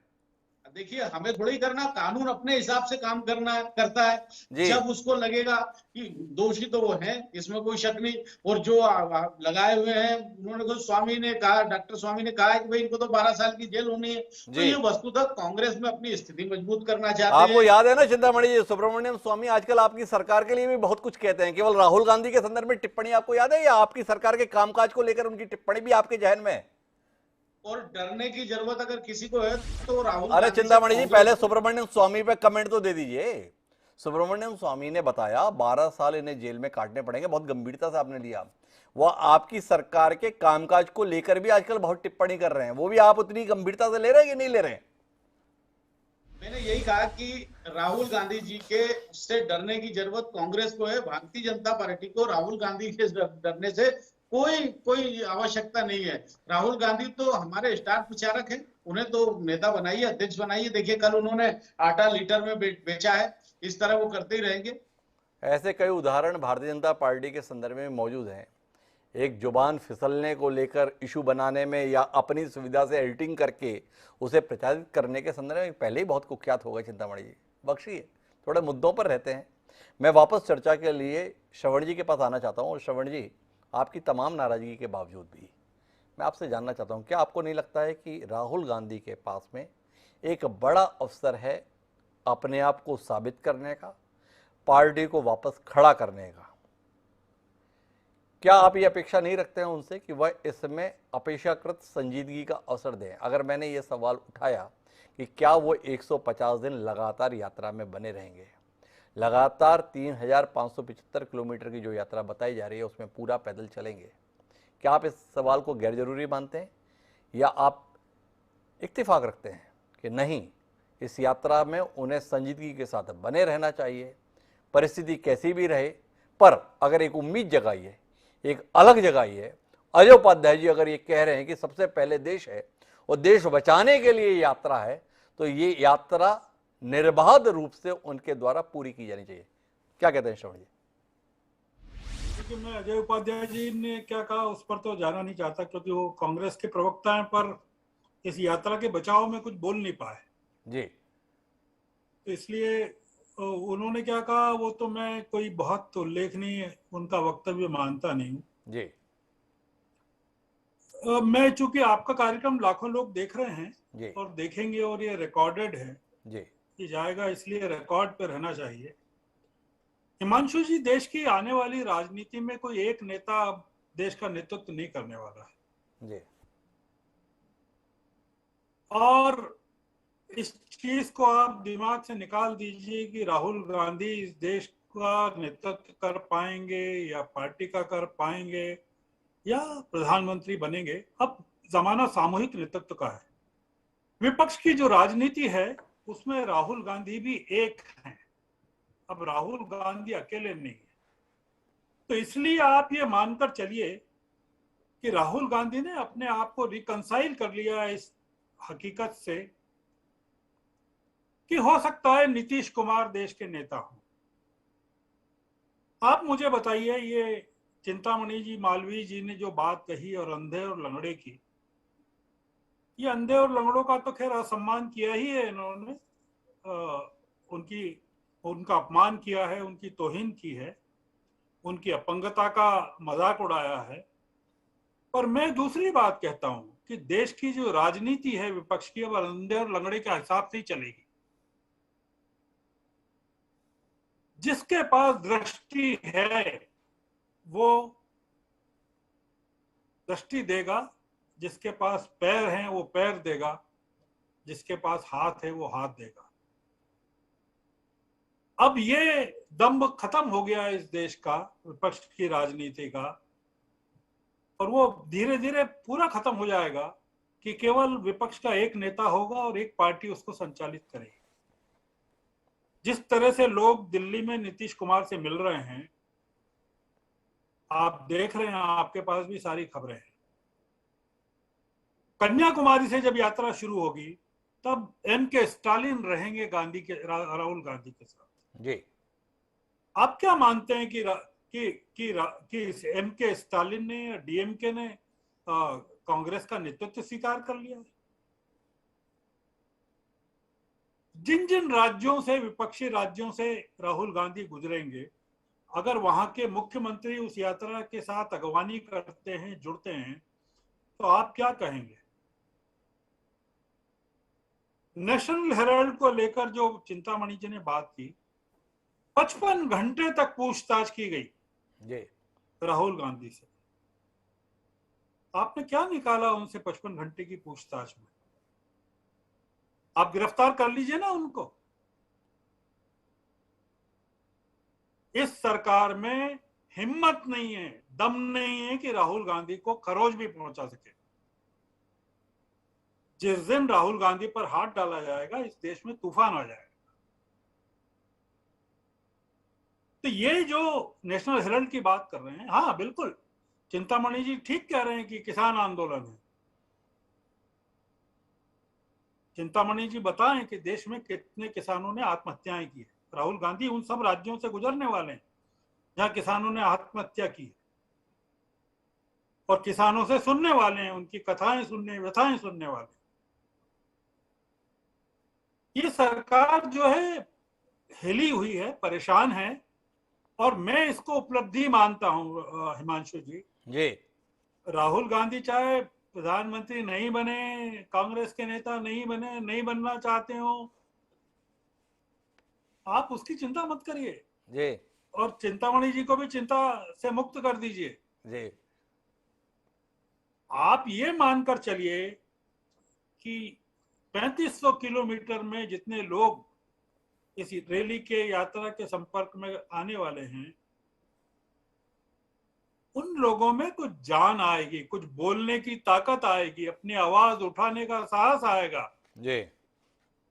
देखिए, हमें थोड़ी करना, कानून अपने हिसाब से काम करता है। जब उसको लगेगा कि दोषी तो वो है, इसमें कोई शक नहीं। और जो लगाए हुए हैं, उन्होंने तो स्वामी ने कहा, डॉक्टर स्वामी ने कहा कि भाई इनको तो 12 साल की जेल होनी है। तो ये वस्तुतः कांग्रेस में अपनी स्थिति मजबूत करना चाहते हैं। आपको याद है ना चिंतामणि जी, सुब्रमण्यम स्वामी आजकल आपकी सरकार के लिए भी बहुत कुछ कहते हैं। केवल राहुल गांधी के संदर्भ में टिप्पणी आपको याद है, या आपकी सरकार के कामकाज को लेकर उनकी टिप्पणी भी आपके जहन में है? और डरने की जरूरत अगर किसी को है तो राहुल। अरे चिंतामणि जी, पहले सुब्रमण्यम स्वामी पे कमेंट तो दे दीजिए। सुब्रमण्यम स्वामी ने बताया 12 साल इन्हें जेल में काटने पड़ेंगे, बहुत गंभीरता से आपने लिया। वह आपकी सरकार के कामकाज को लेकर भी आजकल बहुत टिप्पणी कर रहे हैं, वो भी आप उतनी गंभीरता से ले रहे हैं कि नहीं ले रहे हैं? मैंने यही कहा कि राहुल गांधी जी के से डरने की जरूरत कांग्रेस को है। भारतीय जनता पार्टी को राहुल गांधी के डरने से कोई आवश्यकता नहीं है। राहुल गांधी तो हमारे स्टार प्रचारक हैं, उन्हें तो नेता बनाइए, अध्यक्ष बनाइए। देखिए, कल उन्होंने आटा लीटर में बेचा है। इस तरह वो करते ही रहेंगे। ऐसे कई उदाहरण भारतीय जनता पार्टी के संदर्भ में मौजूद हैं। एक जुबान फिसलने को लेकर इशू बनाने में या अपनी सुविधा से एडिटिंग करके उसे प्रचारित करने के संदर्भ में पहले ही बहुत कुख्यात हो गए। चिंतामणि जी बख्शिए, थोड़े मुद्दों पर रहते हैं। मैं वापस चर्चा के लिए श्रवण जी के पास आना चाहता हूँ। और श्रवण जी, आपकी तमाम नाराजगी के बावजूद भी मैं आपसे जानना चाहता हूं, क्या आपको नहीं लगता है कि राहुल गांधी के पास में एक बड़ा अवसर है अपने आप को साबित करने का, पार्टी को वापस खड़ा करने का? क्या आप ये अपेक्षा नहीं रखते हैं उनसे कि वह इसमें अपेक्षाकृत संजीदगी का अवसर दें? अगर मैंने ये सवाल उठाया कि क्या वो 150 दिन लगातार यात्रा में बने रहेंगे, लगातार 3575 किलोमीटर की जो यात्रा बताई जा रही है उसमें पूरा पैदल चलेंगे, क्या आप इस सवाल को गैर जरूरी मानते हैं, या आप इत्तेफाक रखते हैं कि नहीं, इस यात्रा में उन्हें संजीदगी के साथ बने रहना चाहिए, परिस्थिति कैसी भी रहे? पर अगर एक उम्मीद जगाई है, एक अलग जगाई है, अजय उपाध्याय जी अगर ये कह रहे हैं कि सबसे पहले देश है और देश बचाने के लिए यात्रा है, तो ये यात्रा निर्बाध रूप से उनके द्वारा पूरी की जानी चाहिए। क्या कहते हैं श्रवण जी? क्योंकि मैं अजय उपाध्याय जी ने क्या कहा उस पर तो जाना नहीं चाहता, क्योंकि वो कांग्रेस के प्रवक्ता हैं, पर इस यात्रा के बचाव में कुछ बोल नहीं पाए जी। तो इसलिए उन्होंने क्या कहा वो तो मैं कोई बहुत उल्लेखनीय उनका वक्तव्य मानता नहीं हूँ। जी। मैं चूंकि आपका कार्यक्रम लाखों लोग देख रहे हैं जी। और देखेंगे और ये रिकॉर्डेड है जी। ये जाएगा, इसलिए रिकॉर्ड पर रहना चाहिए। हिमांशु जी, देश की आने वाली राजनीति में कोई एक नेता अब देश का नेतृत्व नहीं करने वाला है जी। और इस चीज को आप दिमाग से निकाल दीजिए कि राहुल गांधी इस देश का नेतृत्व कर पाएंगे या पार्टी का कर पाएंगे या प्रधानमंत्री बनेंगे। अब जमाना सामूहिक नेतृत्व का है। विपक्ष की जो राजनीति है उसमें राहुल गांधी भी एक हैं। अब राहुल गांधी अकेले नहीं है, तो इसलिए आप ये मानकर चलिए कि राहुल गांधी ने अपने आप को रिकंसाइल कर लिया इस हकीकत से कि हो सकता है नीतीश कुमार देश के नेता हों। आप मुझे बताइए, ये चिंतामणि जी, मालवीय जी ने जो बात कही और अंधे और लंगड़े की, ये अंधे और लंगड़ों का तो खैर असम्मान किया ही है इन्होंने, उनका अपमान किया है, उनकी तौहीन की है, उनकी अपंगता का मजाक उड़ाया है। पर मैं दूसरी बात कहता हूं कि देश की जो राजनीति है विपक्ष की, अब अंधे और लंगड़े के हिसाब से ही चलेगी। जिसके पास दृष्टि है वो दृष्टि देगा, जिसके पास पैर हैं वो पैर देगा, जिसके पास हाथ है वो हाथ देगा। अब ये दम्भ खत्म हो गया इस देश का, विपक्ष की राजनीति का, और वो धीरे धीरे पूरा खत्म हो जाएगा कि केवल विपक्ष का एक नेता होगा और एक पार्टी उसको संचालित करेगी। जिस तरह से लोग दिल्ली में नीतीश कुमार से मिल रहे हैं, आप देख रहे हैं, आपके पास भी सारी खबरें हैं। कन्याकुमारी से जब यात्रा शुरू होगी तब M.K. स्टालिन रहेंगे राहुल गांधी के साथ। जी। आप क्या मानते हैं कि M.K. स्टालिन ने या DMK ने कांग्रेस का नेतृत्व स्वीकार कर लिया? जिन जिन राज्यों से, विपक्षी राज्यों से राहुल गांधी गुजरेंगे, अगर वहां के मुख्यमंत्री उस यात्रा के साथ अगवानी करते हैं, जुड़ते हैं, तो आप क्या कहेंगे? नेशनल हेराल्ड को लेकर जो चिंतामणि जी ने बात की, 55 घंटे तक पूछताछ की गई जी राहुल गांधी से। आपने क्या निकाला उनसे 55 घंटे की पूछताछ में? आप गिरफ्तार कर लीजिए ना उनको। इस सरकार में हिम्मत नहीं है, दम नहीं है कि राहुल गांधी को खरोच भी पहुंचा सके। जिस दिन राहुल गांधी पर हाथ डाला जाएगा, इस देश में तूफान आ जाएगा। तो ये जो नेशनल हेराल्ड की बात कर रहे हैं, हाँ बिल्कुल चिंतामणि जी ठीक कह रहे हैं कि किसान आंदोलन है। चिंतामणि जी बताएं कि देश में कितने किसानों ने आत्महत्याएं की है। राहुल गांधी उन सब राज्यों से गुजरने वाले हैं जहां किसानों ने आत्महत्या की है, और किसानों से सुनने वाले हैं, उनकी कथाएं सुनने, व्यथाएं सुनने वाले। ये सरकार जो है हिली हुई है, परेशान है, और मैं इसको उपलब्धि मानता हूं हिमांशु जी। जी। राहुल गांधी चाहे प्रधानमंत्री नहीं बने, कांग्रेस के नेता नहीं बने, नहीं बनना चाहते हो, आप उसकी चिंता मत करिए जी। और चिंतामणि जी को भी चिंता से मुक्त कर दीजिए। जी। आप ये मानकर चलिए कि 3500 किलोमीटर में जितने लोग इस रैली के, यात्रा के संपर्क में आने वाले हैं, उन लोगों में कुछ जान आएगी, कुछ बोलने की ताकत आएगी, अपनी आवाज उठाने का साहस आएगा। जी।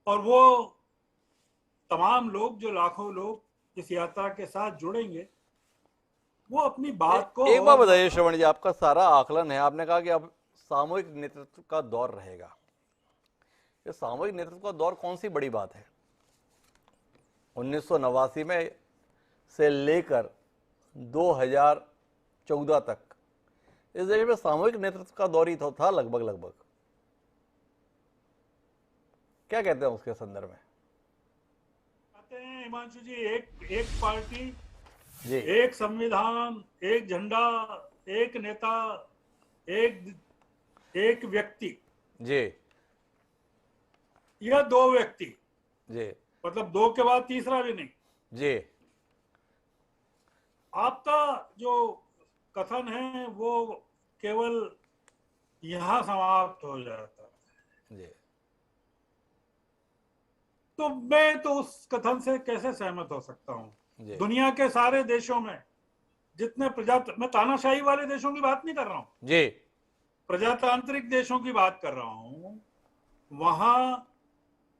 और वो तमाम लोग, जो लाखों लोग इस यात्रा के साथ जुड़ेंगे, वो अपनी बात को। एक बात बताइए श्रवण जी, आपका सारा आकलन है, आपने कहा कि अब सामूहिक नेतृत्व का दौर रहेगा। ये सामूहिक नेतृत्व का दौर कौन सी बड़ी बात है? 1989 में से लेकर 14 तक इस देश में सामूहिक नेतृत्व का दौर ही तो था लगभग। क्या कहते हैं उसके संदर्भ में? कहते हैं हिमांशु जी, एक पार्टी जी, एक संविधान, एक झंडा, एक नेता, एक व्यक्ति जी या दो व्यक्ति, जी, मतलब दो के बाद तीसरा भी नहीं। जी, आपका जो कथन है वो केवल यहां समाप्त हो जाता है। जी, तो मैं तो उस कथन से कैसे सहमत हो सकता हूं? जी, दुनिया के सारे देशों में जितने मैं तानाशाही वाले देशों की बात नहीं कर रहा हूं, जी, प्रजातांत्रिक देशों की बात कर रहा हूं। वहां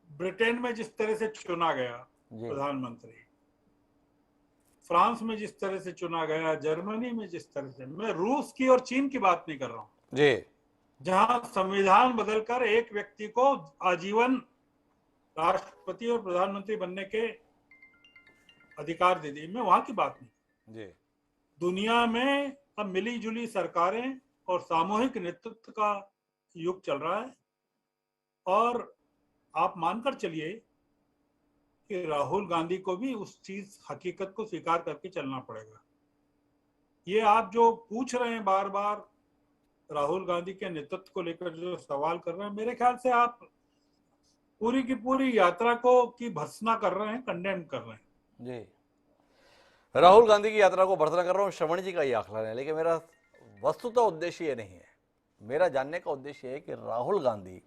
ब्रिटेन में जिस तरह से चुना गया प्रधानमंत्री, फ्रांस में जिस तरह से चुना गया, जर्मनी में जिस तरह से, मैं रूस की और चीन की बात नहीं कर रहा हूं जी, जहां संविधान बदलकर एक व्यक्ति को आजीवन राष्ट्रपति और प्रधानमंत्री बनने के अधिकार दे दी, मैं वहां की बात नहीं। जी, दुनिया में अब मिली जुली सरकारें और सामूहिक नेतृत्व का युग चल रहा है, और आप मानकर चलिए कि राहुल गांधी को भी उस चीज हकीकत को स्वीकार करके चलना पड़ेगा। ये आप जो पूछ रहे हैं बार बार राहुल गांधी के नेतृत्व को लेकर जो सवाल कर रहे हैं, मेरे ख्याल से आप पूरी की पूरी यात्रा को की भर्त्सना कर रहे हैं, कंडेम कर रहे हैं। जी, राहुल गांधी की यात्रा को भर्त्सना कर रहा हूँ, श्रवण जी का ये आकलन है, लेकिन मेरा वस्तुतः उद्देश्य ये नहीं है। मेरा जानने का उद्देश्य है कि राहुल गांधी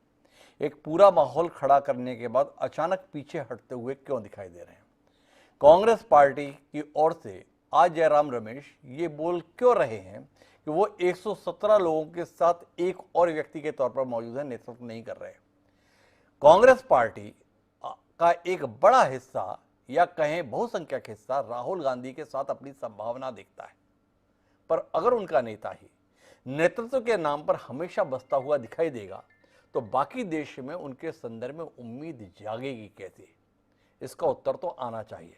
एक पूरा माहौल खड़ा करने के बाद अचानक पीछे हटते हुए क्यों दिखाई दे रहे हैं। कांग्रेस पार्टी की ओर से आज जयराम रमेश ये बोल क्यों रहे हैं कि वो 117 लोगों के साथ एक और व्यक्ति के तौर पर मौजूद है, नेतृत्व नहीं कर रहे। कांग्रेस पार्टी का एक बड़ा हिस्सा या कहें बहुसंख्यक हिस्सा राहुल गांधी के साथ अपनी संभावना देखता है, पर अगर उनका नेता ही नेतृत्व के नाम पर हमेशा बसता हुआ दिखाई देगा तो बाकी देश में उनके संदर्भ में उम्मीद जागेगी कैसे? इसका उत्तर तो आना चाहिए।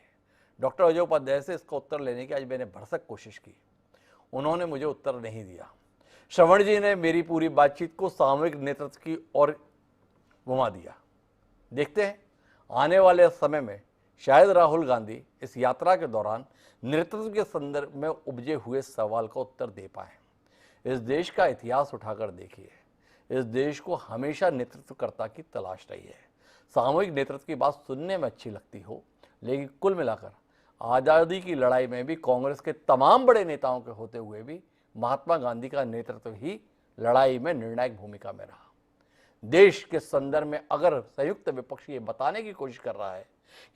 डॉक्टर अजय उपाध्याय से इसका उत्तर लेने की आज मैंने भरसक कोशिश की, उन्होंने मुझे उत्तर नहीं दिया। श्रवण जी ने मेरी पूरी बातचीत को सामूहिक नेतृत्व की ओर घुमा दिया। देखते हैं आने वाले समय में शायद राहुल गांधी इस यात्रा के दौरान नेतृत्व के संदर्भ में उपजे हुए सवाल का उत्तर दे पाए। इस देश का इतिहास उठाकर देखिए, इस देश को हमेशा नेतृत्वकर्ता की तलाश रही है। सामूहिक नेतृत्व की बात सुनने में अच्छी लगती हो, लेकिन कुल मिलाकर आज़ादी की लड़ाई में भी कांग्रेस के तमाम बड़े नेताओं के होते हुए भी महात्मा गांधी का नेतृत्व ही लड़ाई में निर्णायक भूमिका में रहा। देश के संदर्भ में अगर संयुक्त विपक्ष ये बताने की कोशिश कर रहा है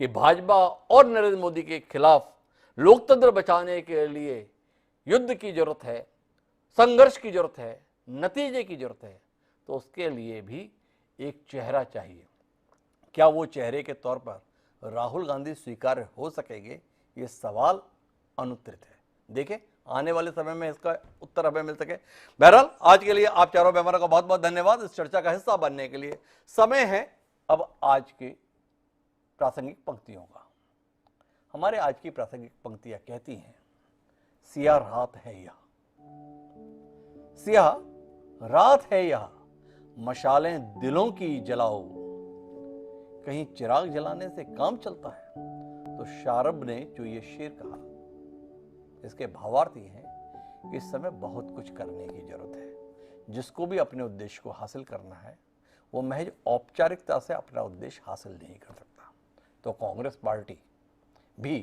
कि भाजपा और नरेंद्र मोदी के खिलाफ लोकतंत्र बचाने के लिए युद्ध की जरूरत है, संघर्ष की जरूरत है, नतीजे की जरूरत है, तो उसके लिए भी एक चेहरा चाहिए। क्या वो चेहरे के तौर पर राहुल गांधी स्वीकार्य हो सकेंगे? ये सवाल अनुत्तरित है। देखिए आने वाले समय में इसका उत्तर हमें मिल सके। बहरहाल आज के लिए आप चारों मेहमानों का बहुत बहुत धन्यवाद इस चर्चा का हिस्सा बनने के लिए। समय है अब आज की प्रासंगिक पंक्तियों का। हमारे आज की प्रासंगिक पंक्तियां कहती हैं, सिया रात है यह, सिया रात है यह, मशालें दिलों की जलाओ, कहीं चिराग जलाने से काम चलता है। तो शारब ने जो ये शेर कहा, इसके भावार्थ ये है कि इस समय बहुत कुछ करने की जरूरत है। जिसको भी अपने उद्देश्य को हासिल करना है वो महज औपचारिकता से अपना उद्देश्य हासिल नहीं कर सकता। तो कांग्रेस पार्टी भी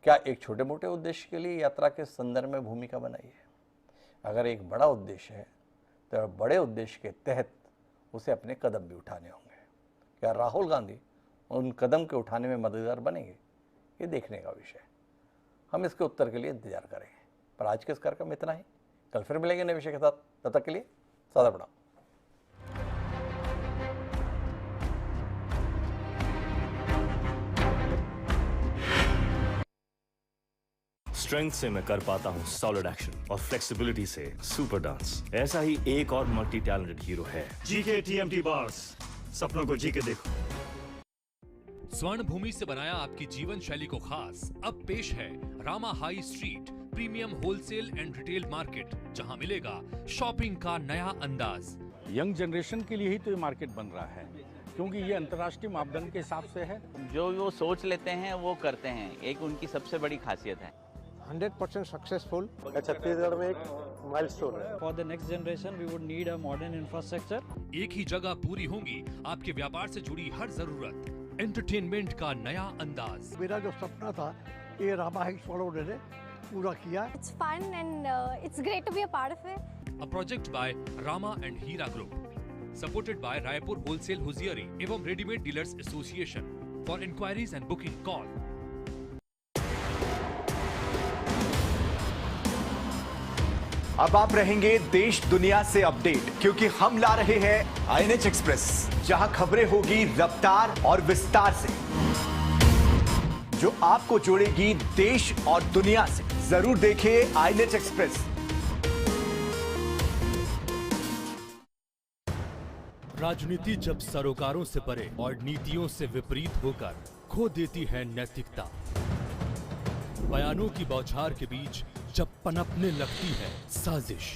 क्या एक छोटे मोटे उद्देश्य के लिए यात्रा के संदर्भ में भूमिका बनाई है? अगर एक बड़ा उद्देश्य है तो बड़े उद्देश्य के तहत उसे अपने कदम भी उठाने होंगे। क्या राहुल गांधी उन कदम के उठाने में मददगार बनेंगे? ये देखने का विषय है। हम इसके उत्तर के लिए इंतजार करेंगे। पर आज के इस कार्यक्रम में इतना ही। कल फिर मिलेंगे नए विषय के साथ। तब तक के लिए सादा प्रणाम। स्ट्रेंथ से मैं कर पाता हूँ सॉलिड एक्शन और फ्लेक्सिबिलिटी से सुपर डांस। ऐसा ही एक और मल्टी टैलेंटेड हीरो है। जीके टीएमटी बार्स, सपनों को जी के देखो। स्वर्ण भूमि से बनाया आपकी जीवन शैली को खास। अब पेश है Rama high street premium wholesale and retail market, जहां मिलेगा शॉपिंग का नया अंदाज। यंग जनरेशन के लिए ही तो ये मार्केट बन रहा है, क्योंकि ये अंतर्राष्ट्रीय मापदंड के हिसाब से है। जो वो सोच लेते हैं वो करते हैं, एक उनकी सबसे बड़ी खासियत है। 100% सक्सेसफुल। छत्तीसगढ़ में एक माइलस्टोन है। For the next generation we would need a modern infrastructure. एक ही जगह पूरी होंगी आपके व्यापार से जुड़ी हर जरूरत। एंटरटेनमेंट का नया अंदाज। मेरा जो सपना था ये रामा हाइट्स वडोदरा ने पूरा किया। It's fun and it's great to be a part of it. A project by Rama and Hira Group, supported by Raipur Wholesale Hosiery एवं Readymade Dealers Association. For inquiries and booking, call. अब आप रहेंगे देश दुनिया से update, क्योंकि हम ला रहे हैं INH एक्सप्रेस, जहां खबरें होगी रफ्तार और विस्तार से, जो आपको जोड़ेगी देश और दुनिया से। जरूर देखिए INH एक्सप्रेस। राजनीति जब सरोकारों से परे और नीतियों से विपरीत होकर खो देती है नैतिकता, बयानों की बौछार के बीच जब पनपने लगती है साजिश,